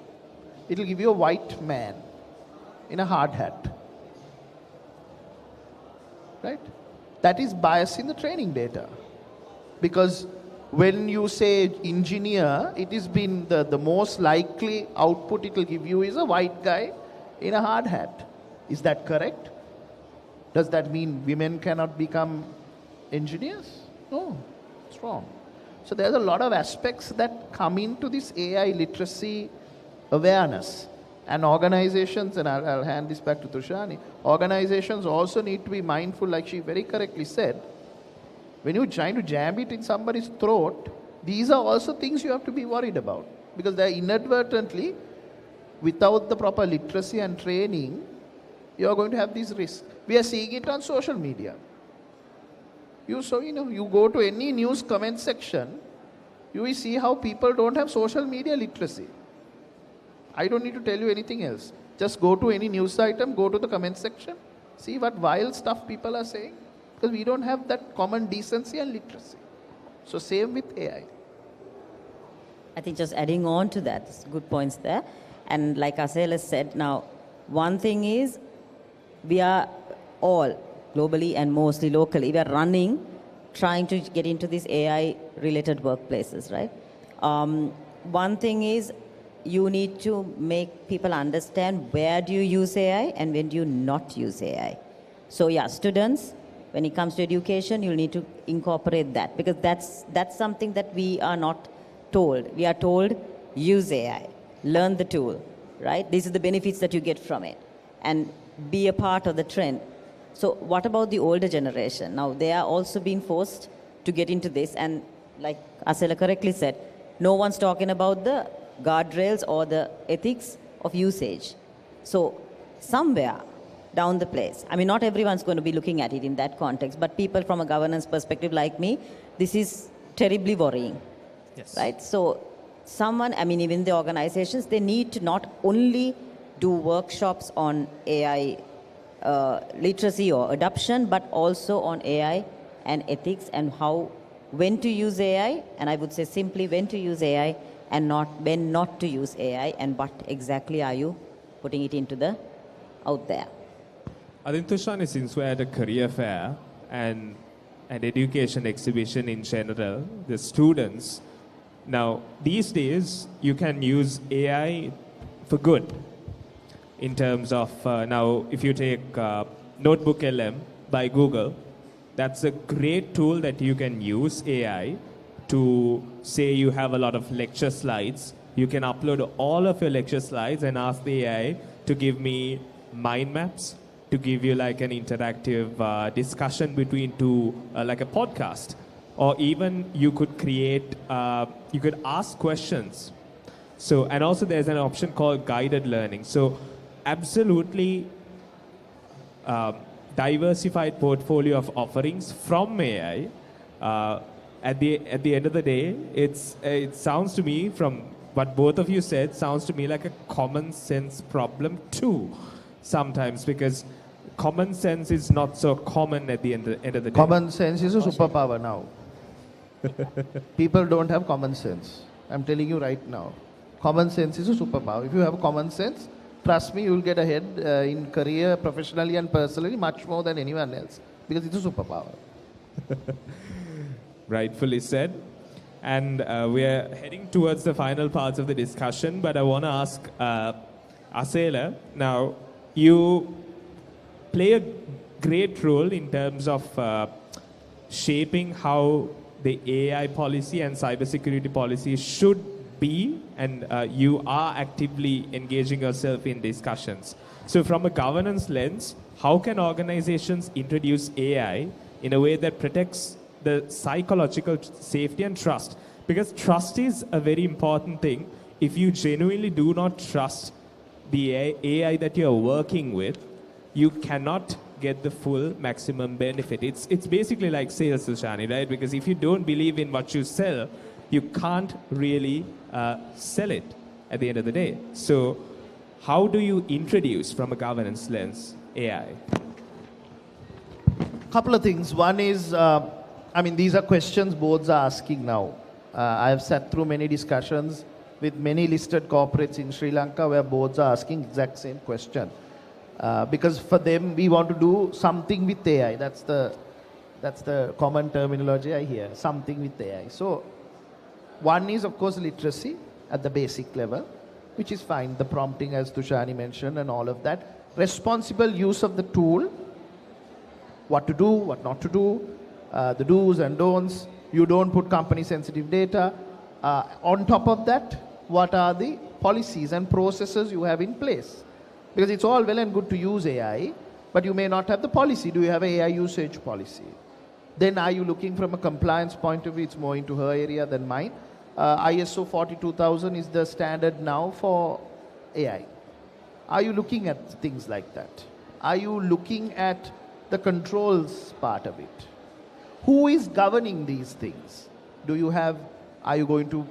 it will give you a white man in a hard hat. Right? That is bias in the training data. Because when you say engineer, it has been the most likely output it will give you is a white guy in a hard hat. Is that correct? Does that mean women cannot become engineers? No, it's wrong. So there's a lot of aspects that come into this AI literacy awareness. And organizations, and I'll hand this back to Tushani, organizations also need to be mindful, like she very correctly said, when you're trying to jam it in somebody's throat, these are also things you have to be worried about. Because they're inadvertently, without the proper literacy and training, you're going to have these risks. We are seeing it on social media. You go to any news comment section, you will see how people don't have social media literacy. I don't need to tell you anything else. Just go to any news item, go to the comment section, see what vile stuff people are saying. Because we don't have that common decency and literacy. So same with AI. I think just adding on to that, good points there. And like Asel has said, now, one thing is, we are all, globally and mostly locally, we are trying to get into these AI-related workplaces, right? One thing is, you need to make people understand where do you use AI and when do you not use AI. So yeah, students, when it comes to education, you'll need to incorporate that, because that's something that we are not told. We are told, use AI, learn the tool, right? These are the benefits that you get from it, and be a part of the trend. So what about the older generation? Now, they are also being forced to get into this, and like Asela correctly said, no one's talking about the guardrails or the ethics of usage. So somewhere down the place, I mean, not everyone's going to be looking at it in that context, but people from a governance perspective like me, this is terribly worrying. Yes. Right? So someone, I mean, even the organizations, they need to not only do workshops on AI literacy or adoption, but also on AI and ethics and when to use AI, and I would say simply when to use AI and when not to use AI, and what exactly are you putting it out there. I think, Tushani, since we're at a career fair and an education exhibition in general, the students, now these days you can use AI for good. In terms of, now if you take Notebook LM by Google, that's a great tool that you can use AI to say you have a lot of lecture slides. You can upload all of your lecture slides and ask the AI to give me mind maps, to give you like an interactive discussion between two, like a podcast. Or even you could create, you could ask questions. So, and also there's an option called guided learning. So absolutely diversified portfolio of offerings from AI. At the end of the day, it sounds to me, from what both of you said, sounds to me like a common sense problem too, sometimes, because common sense is not so common at the end of the day. Common sense is a superpower now. People don't have common sense. I'm telling you right now. Common sense is a superpower. If you have common sense, trust me, you will get ahead in career, professionally and personally, much more than anyone else. Because it's a superpower. Rightfully said. And we are heading towards the final parts of the discussion, but I want to ask Asela, now, you play a great role in terms of shaping how the AI policy and cybersecurity policy should be, and you are actively engaging yourself in discussions. So from a governance lens, how can organizations introduce AI in a way that protects the psychological safety and trust? Because trust is a very important thing. If you genuinely do not trust the AI that you're working with, you cannot get the full maximum benefit. It's basically like sales, Sushani, right? Because if you don't believe in what you sell, you can't really sell it at the end of the day. So how do you introduce, from a governance lens, AI? Couple of things. One is, these are questions boards are asking now. I have sat through many discussions with many listed corporates in Sri Lanka where boards are asking exact same question. Because for them, we want to do something with AI. That's the common terminology I hear, something with AI. So one is, of course, literacy at the basic level, which is fine. The prompting, as Tushani mentioned, and all of that. Responsible use of the tool, what to do, what not to do, the do's and don'ts. You don't put company-sensitive data. On top of that, what are the policies and processes you have in place? Because it's all well and good to use AI, but you may not have the policy. Do you have an AI usage policy? Then are you looking from a compliance point of view? It's more into her area than mine. ISO 42000 is the standard now for AI. Are you looking at things like that? Are you looking at the controls part of it? Who is governing these things? Are you going to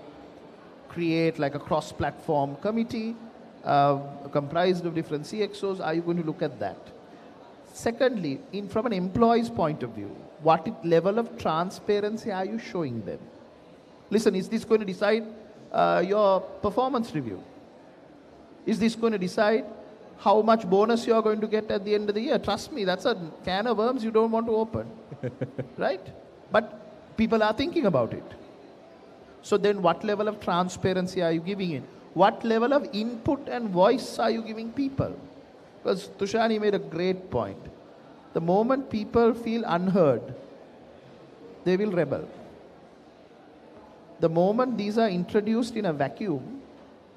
create like a cross-platform committee comprised of different CXOs? Are you going to look at that? Secondly, from an employee's point of view, what level of transparency are you showing them? Listen, is this going to decide your performance review? Is this going to decide how much bonus you are going to get at the end of the year? Trust me, that's a can of worms you don't want to open. Right? But people are thinking about it. So then what level of transparency are you giving in? What level of input and voice are you giving people? Because Tushani made a great point. The moment people feel unheard, they will rebel. The moment these are introduced in a vacuum,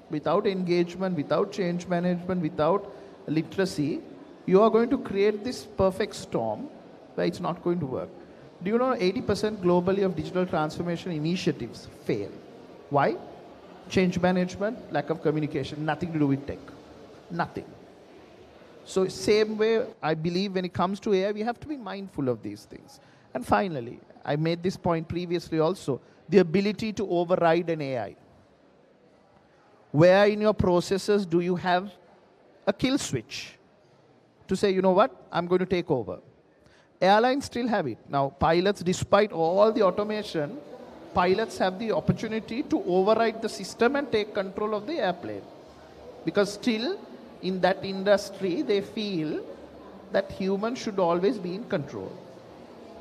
without engagement, without change management, without literacy, you are going to create this perfect storm where it's not going to work. Do you know 80% globally of digital transformation initiatives fail? Why? Change management, lack of communication, nothing to do with tech. Nothing. So same way, I believe when it comes to AI, we have to be mindful of these things. And finally, I made this point previously also, the ability to override an AI. Where in your processes do you have a kill switch to say, you know what, I'm going to take over. Airlines still have it. Now, pilots, despite all the automation, pilots have the opportunity to override the system and take control of the airplane. Because still, in that industry, they feel that humans should always be in control.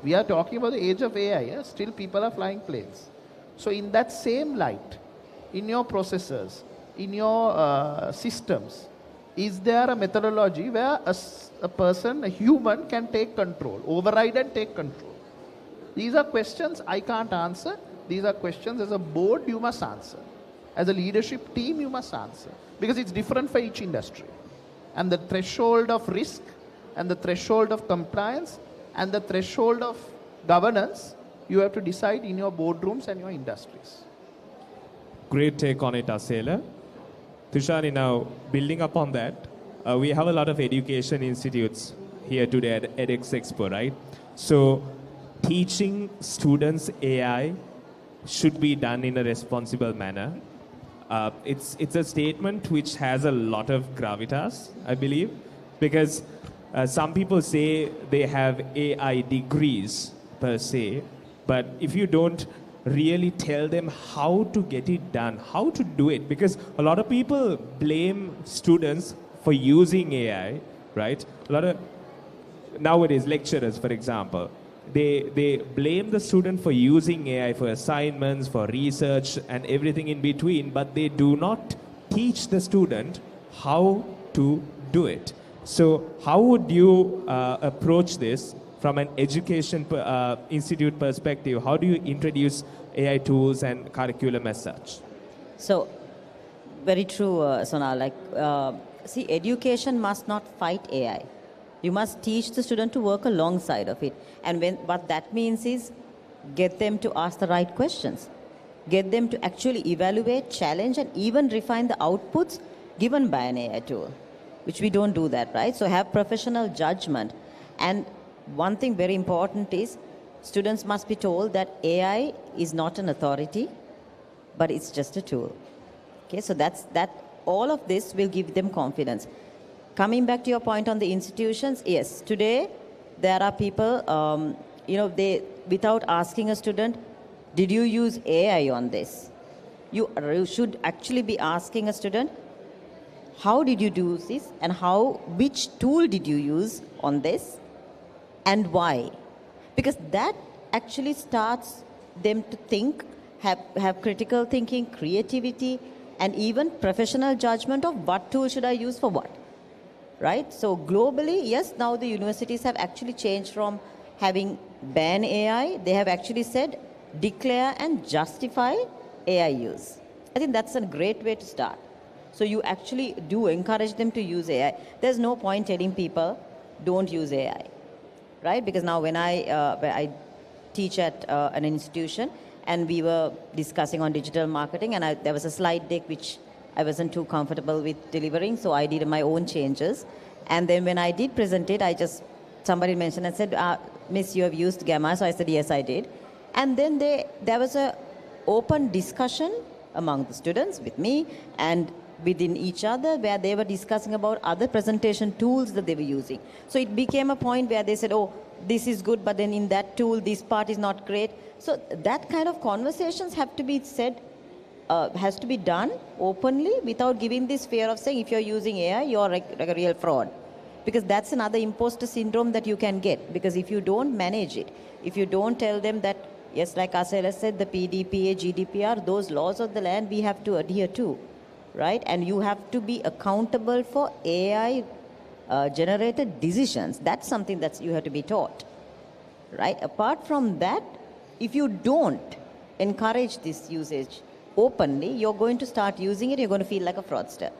We are talking about the age of AI. Yeah? Still, people are flying planes. So in that same light, in your processors, in your systems, is there a methodology where a person, a human, can take control, override and take control? These are questions I can't answer. These are questions as a board you must answer. As a leadership team you must answer. Because it's different for each industry. And the threshold of risk, and the threshold of compliance, and the threshold of governance, you have to decide in your boardrooms and your industries. Great take on it, Asela. Tushani, now building upon that, we have a lot of education institutes here today at edX Expo, right? So teaching students AI should be done in a responsible manner. It's a statement which has a lot of gravitas, I believe, because some people say they have AI degrees per se, but if you don't really tell them how to get it done, how to do it, because a lot of people blame students for using AI, right? A lot of nowadays lecturers, for example, they blame the student for using AI for assignments, for research, and everything in between, but they do not teach the student how to do it. So how would you approach this from an education institute perspective? How do you introduce AI tools and curriculum as such? So, very true, Sonal. See, education must not fight AI. You must teach the student to work alongside of it. And what that means is get them to ask the right questions. Get them to actually evaluate, challenge, and even refine the outputs given by an AI tool, which we don't do that, right? So have professional judgment. And one thing very important is students must be told that AI is not an authority, but it's just a tool. Okay, so all of this will give them confidence. Coming back to your point on the institutions, yes, today there are people, they without asking a student, did you use AI on this? You should actually be asking a student, how did you do this, and which tool did you use on this, and why? Because that actually starts them to think, have critical thinking, creativity, and even professional judgment of what tool should I use for what. Right? So globally, yes, now the universities have actually changed from having ban AI, they have actually said declare and justify AI use. I think that's a great way to start. So you actually do encourage them to use AI. There's no point telling people don't use AI, right? Because now when I teach at an institution and we were discussing on digital marketing, and there was a slide deck which I wasn't too comfortable with delivering, so I did my own changes. And then when I did present it, somebody mentioned and said, Miss, you have used Gamma. So I said, yes, I did. And then there was a open discussion among the students with me and within each other where they were discussing about other presentation tools that they were using. So it became a point where they said, oh, this is good, but then in that tool, this part is not great. So that kind of conversations have to be said, has to be done openly without giving this fear of saying if you're using AI, you're like a real fraud. Because that's another imposter syndrome that you can get. Because if you don't manage it, if you don't tell them that, yes, like Asela said, the PDPA, GDPR, those laws of the land we have to adhere to, right? And you have to be accountable for AI generated decisions. That's something that you have to be taught, right? Apart from that, if you don't encourage this usage openly, you're going to start using it, you're going to feel like a fraudster.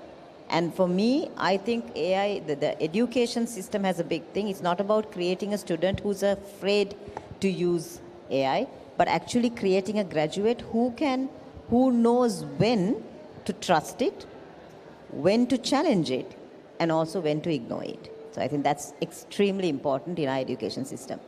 And for me, I think AI, the education system has a big thing. It's not about creating a student who's afraid to use AI, but actually creating a graduate who knows when to trust it, when to challenge it, and also when to ignore it. So I think that's extremely important in our education system.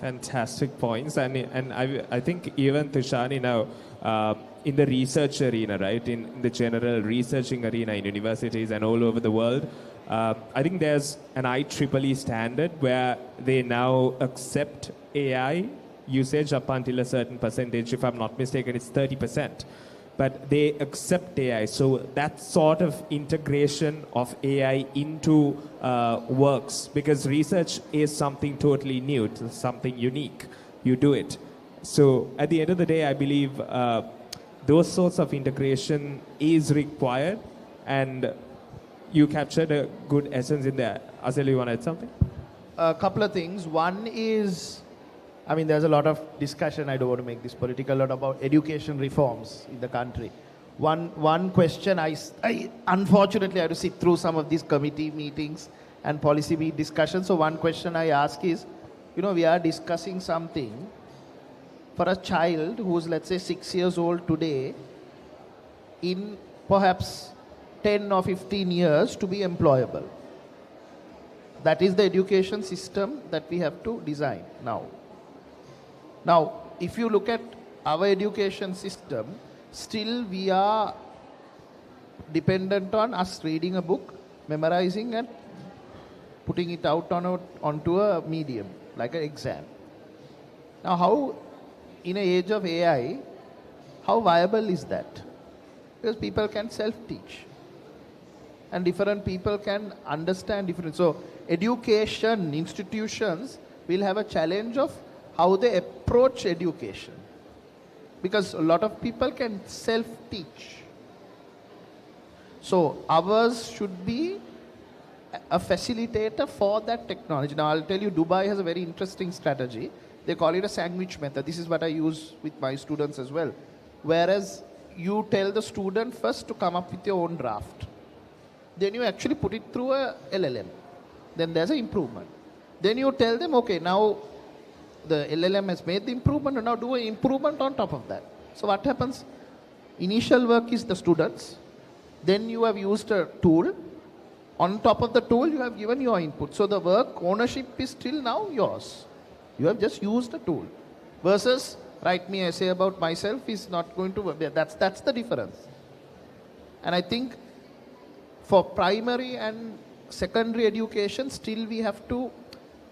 Fantastic points. And I think even Tushani now, in the research arena, right, in the general researching arena in universities and all over the world, I think there's an IEEE standard where they now accept AI usage up until a certain percentage. If I'm not mistaken, it's 30%. But they accept AI. So that sort of integration of AI into works, because research is something totally new, something unique. You do it. So at the end of the day, I believe those sorts of integration is required, and you captured a good essence in there. Asel, you want to add something? A couple of things. One is, there's a lot of discussion, I don't want to make this political, lot about education reforms in the country. One question, I unfortunately have to sit through some of these committee meetings and policy discussions. So one question I ask is, we are discussing something for a child who's, let's say, 6 years old today, in perhaps 10 or 15 years to be employable. That is the education system that we have to design now. Now, if you look at our education system, still we are dependent on us reading a book, memorizing and putting it out onto a medium, like an exam. Now, how, in an age of AI, how viable is that? Because people can self-teach. And different people can understand different. So, education institutions will have a challenge of how they approach education. Because a lot of people can self-teach. So, ours should be a facilitator for that technology. Now, I'll tell you, Dubai has a very interesting strategy. They call it a sandwich method. This is what I use with my students as well. Whereas you tell the student first to come up with your own draft. Then you actually put it through a LLM. Then there's an improvement. Then you tell them, okay, now the LLM has made the improvement, and now do an improvement on top of that. So what happens? Initial work is the students. Then you have used a tool. On top of the tool, you have given your input. So the work ownership is still now yours. You have just used a tool. Versus, write me an essay about myself is not going to work. That's the difference. And I think for primary and secondary education, still we have to,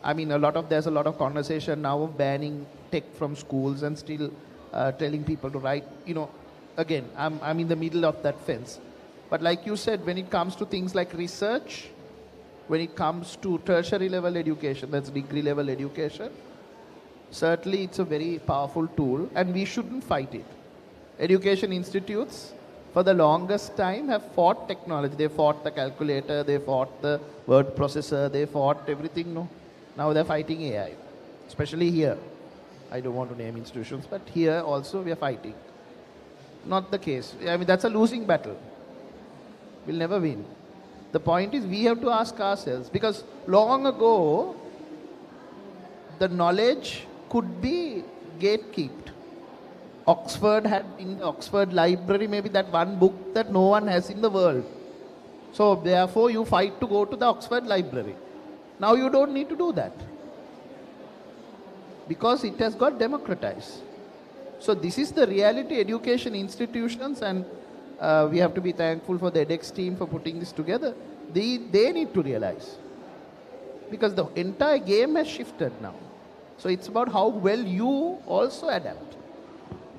there's a lot of conversation now of banning tech from schools and still telling people to write, again, I'm in the middle of that fence. But like you said, when it comes to things like research, when it comes to tertiary level education, that's degree level education, certainly it's a very powerful tool and we shouldn't fight it. Education institutes, for the longest time, have fought technology. They fought the calculator, they fought the word processor, they fought everything. No? Now they're fighting AI, especially here. I don't want to name institutions, but here also we are fighting. Not the case. That's a losing battle. We'll never win. The point is we have to ask ourselves, because long ago, the knowledge could be gatekept. Oxford had, in the Oxford library, maybe that one book that no one has in the world. So therefore you fight to go to the Oxford library. Now you don't need to do that, because it has got democratized. So this is the reality. Education institutions, and we have to be thankful for the edX team for putting this together. They need to realize, because the entire game has shifted now. So it's about how well you also adapt.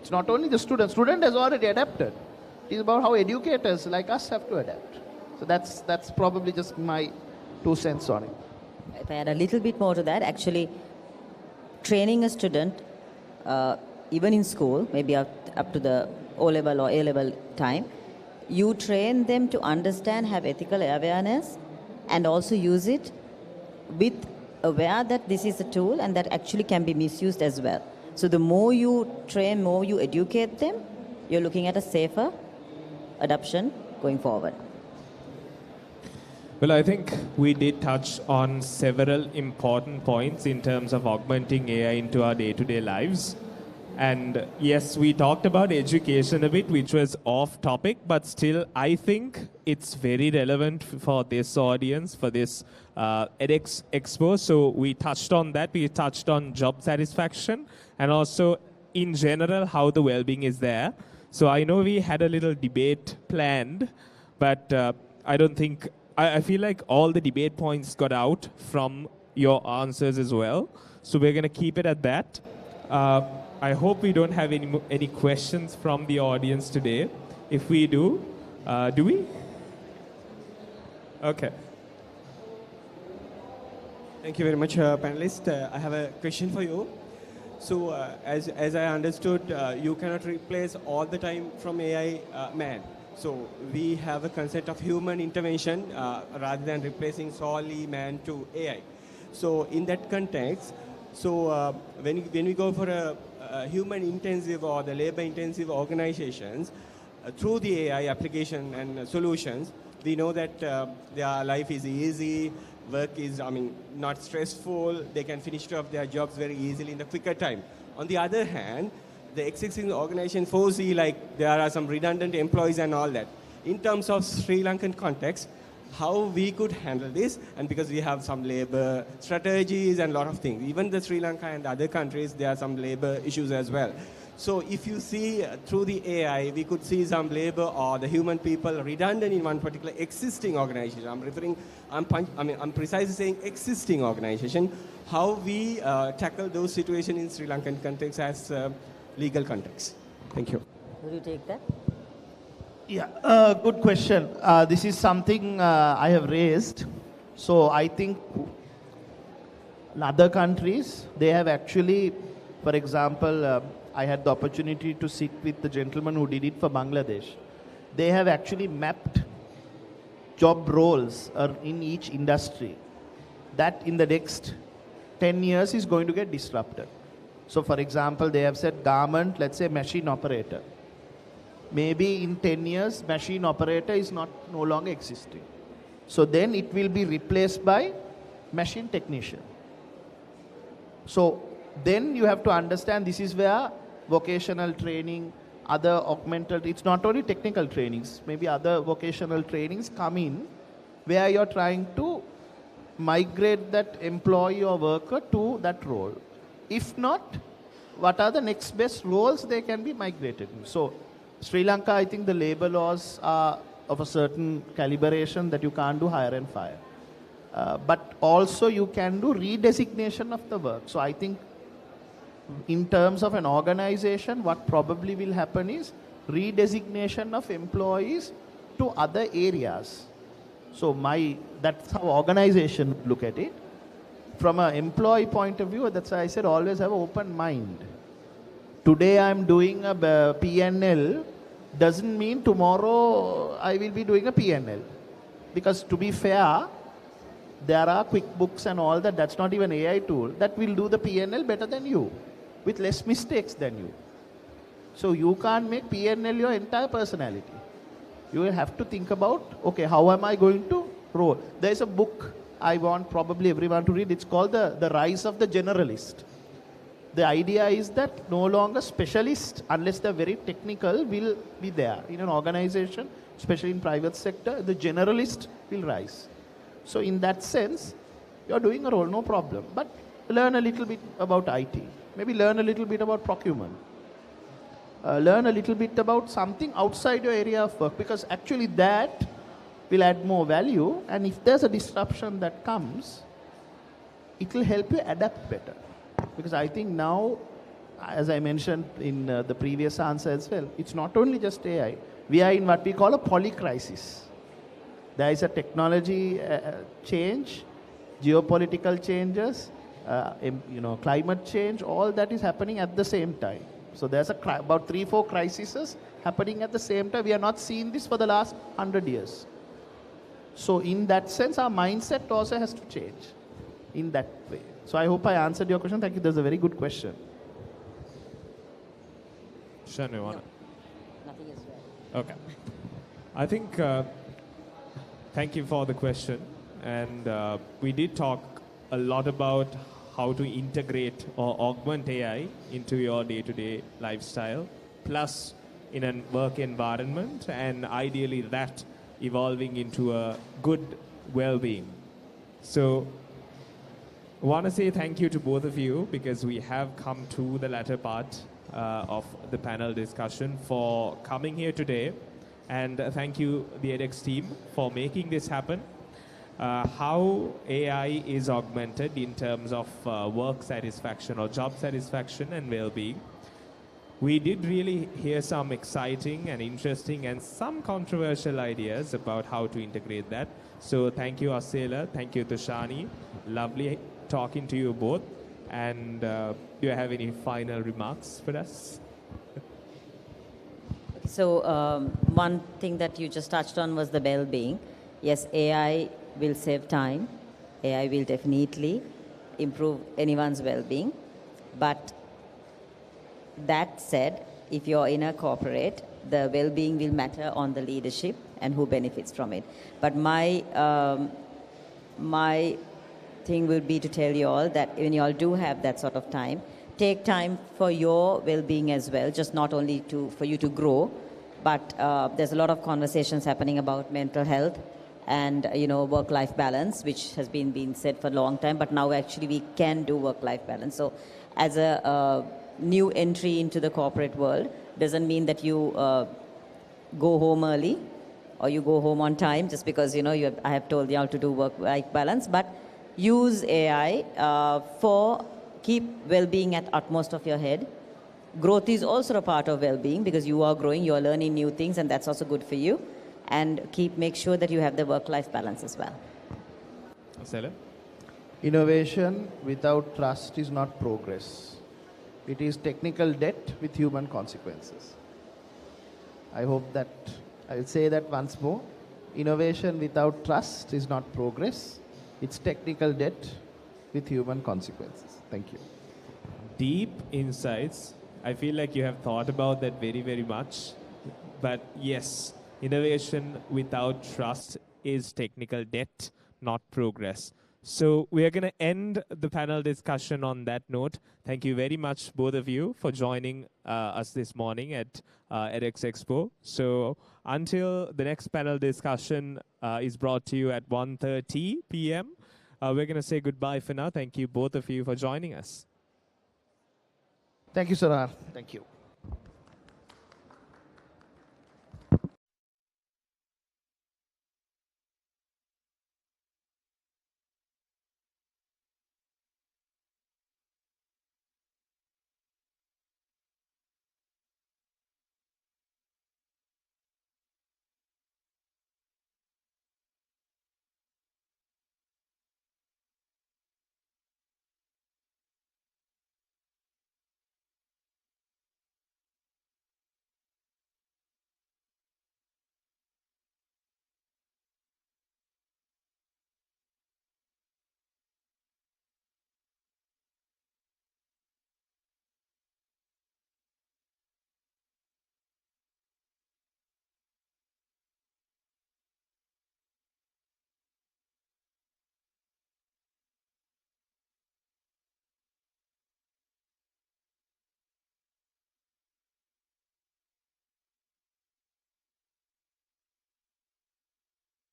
It's not only the student. Student has already adapted. It is about how educators like us have to adapt. So that's probably just my 2 cents on it. If I add a little bit more to that, actually, training a student, even in school, maybe up to the O-level or A-level time, you train them to understand, have ethical awareness, and also use it with aware that this is a tool and that actually can be misused as well. So the more you train, more you educate them, you're looking at a safer adoption going forward. Well, I think we did touch on several important points in terms of augmenting AI into our day-to-day lives. And yes, we talked about education a bit, which was off topic, but still I think it's very relevant for this audience, for this edX Expo. So we touched on that. We touched on job satisfaction and also in general how the well-being is there. So I know we had a little debate planned, but I feel like all the debate points got out from your answers as well. So we're going to keep it at that. I hope we don't have any questions from the audience today. If we do we? Okay. Thank you very much, panelists. I have a question for you. So, as I understood, you cannot replace all the time from AI man. So, we have a concept of human intervention rather than replacing solely man to AI. So, in that context, when we go for a human-intensive or the labor-intensive organizations, through the AI application and solutions, we know that their life is easy, work is, not stressful, they can finish off their jobs very easily in a quicker time. On the other hand, the existing organization foresee like there are some redundant employees and all that. In terms of Sri Lankan context, how we could handle this, and because we have some labor strategies and a lot of things. Even the Sri Lanka and other countries, there are some labor issues as well. So if you see through the AI, we could see some labor or the human people redundant in one particular existing organization. I'm precisely saying existing organization. How we tackle those situations in Sri Lankan context as legal context. Thank you. Will you take that? Yeah, good question. This is something I have raised. So I think in other countries, they have actually, for example, I had the opportunity to sit with the gentleman who did it for Bangladesh. They have actually mapped job roles in each industry that in the next 10 years is going to get disrupted. So for example, they have said garment, let's say machine operator. Maybe in 10 years, machine operator is no longer existing. So then it will be replaced by machine technician. So then you have to understand this is where vocational training, other augmented, it's not only technical trainings, maybe other vocational trainings come in where you're trying to migrate that employee or worker to that role. If not, what are the next best roles they can be migrated in? So Sri Lanka, I think the labor laws are of a certain calibration that you can't do hire and fire. But also you can do redesignation of the work. So I think in terms of an organization, what probably will happen is redesignation of employees to other areas. So that's how organization look at it. From an employee point of view, that's why I said always have an open mind. Today I'm doing a PNL, doesn't mean tomorrow I will be doing a PNL. Because to be fair, there are QuickBooks and all that, that's not even AI tool, that will do the PNL better than you, with less mistakes than you. So you can't make PNL your entire personality. You will have to think about, okay, how am I going to roll? There is a book I want probably everyone to read. It's called The Rise of the Generalist. The idea is that no longer specialists, unless they're very technical, will be there. In an organization, especially in private sector, the generalist will rise. So in that sense, you're doing a role, no problem. But learn a little bit about IT. Maybe learn a little bit about procurement. Learn a little bit about something outside your area of work, because actually that will add more value. And if there's a disruption that comes, it will help you adapt better. Because I think now, as I mentioned in the previous answer as well, it's not only just AI. We are in what we call a polycrisis. There is a technology change, geopolitical changes, climate change, all that is happening at the same time. So there's about 3-4 crises happening at the same time. We are not seeing this for the last 100 years. So in that sense, our mindset also has to change in that way. So I hope I answered your question. Thank you. That's a very good question. Shan, you want Nothing is right. Okay. I think, thank you for the question. And we did talk a lot about how to integrate or augment AI into your day-to-day lifestyle, plus in a work environment, and ideally that evolving into a good well-being. So I want to say thank you to both of you, because we have come to the latter part of the panel discussion, for coming here today. And thank you, the edX team, for making this happen. How AI is augmented in terms of work satisfaction or job satisfaction and well-being. We did really hear some exciting and interesting and some controversial ideas about how to integrate that. So thank you, Asela. Thank you, Tushani. Lovely talking to you both. And do you have any final remarks for us? So one thing that you just touched on was the well-being. Yes, AI will save time. AI will definitely improve anyone's well-being. But that said, if you're in a corporate, the well-being will matter on the leadership and who benefits from it. But my thing would be to tell you all that when you all do have that sort of time, take time for your well-being as well, just not only for you to grow, but there's a lot of conversations happening about mental health and work-life balance, which has been said for a long time, but now actually we can do work-life balance. So as a new entry into the corporate world, doesn't mean that you go home early or you go home on time just because I have told you how to do work-life balance, but use AI for keep well-being at utmost of your head. Growth is also a part of well-being because you are growing, you are learning new things, and that's also good for you. And make sure that you have the work-life balance as well. Selim? Innovation without trust is not progress. It is technical debt with human consequences. I hope that I will say that once more. Innovation without trust is not progress. It's technical debt with human consequences. Thank you. Deep insights. I feel like you have thought about that very, very much. But yes, innovation without trust is technical debt, not progress. So we are going to end the panel discussion on that note. Thank you very much, both of you, for joining us this morning at edX Expo. So until the next panel discussion is brought to you at 1:30 p.m., we're going to say goodbye for now. Thank you, both of you, for joining us. Thank you, Sarar. Thank you.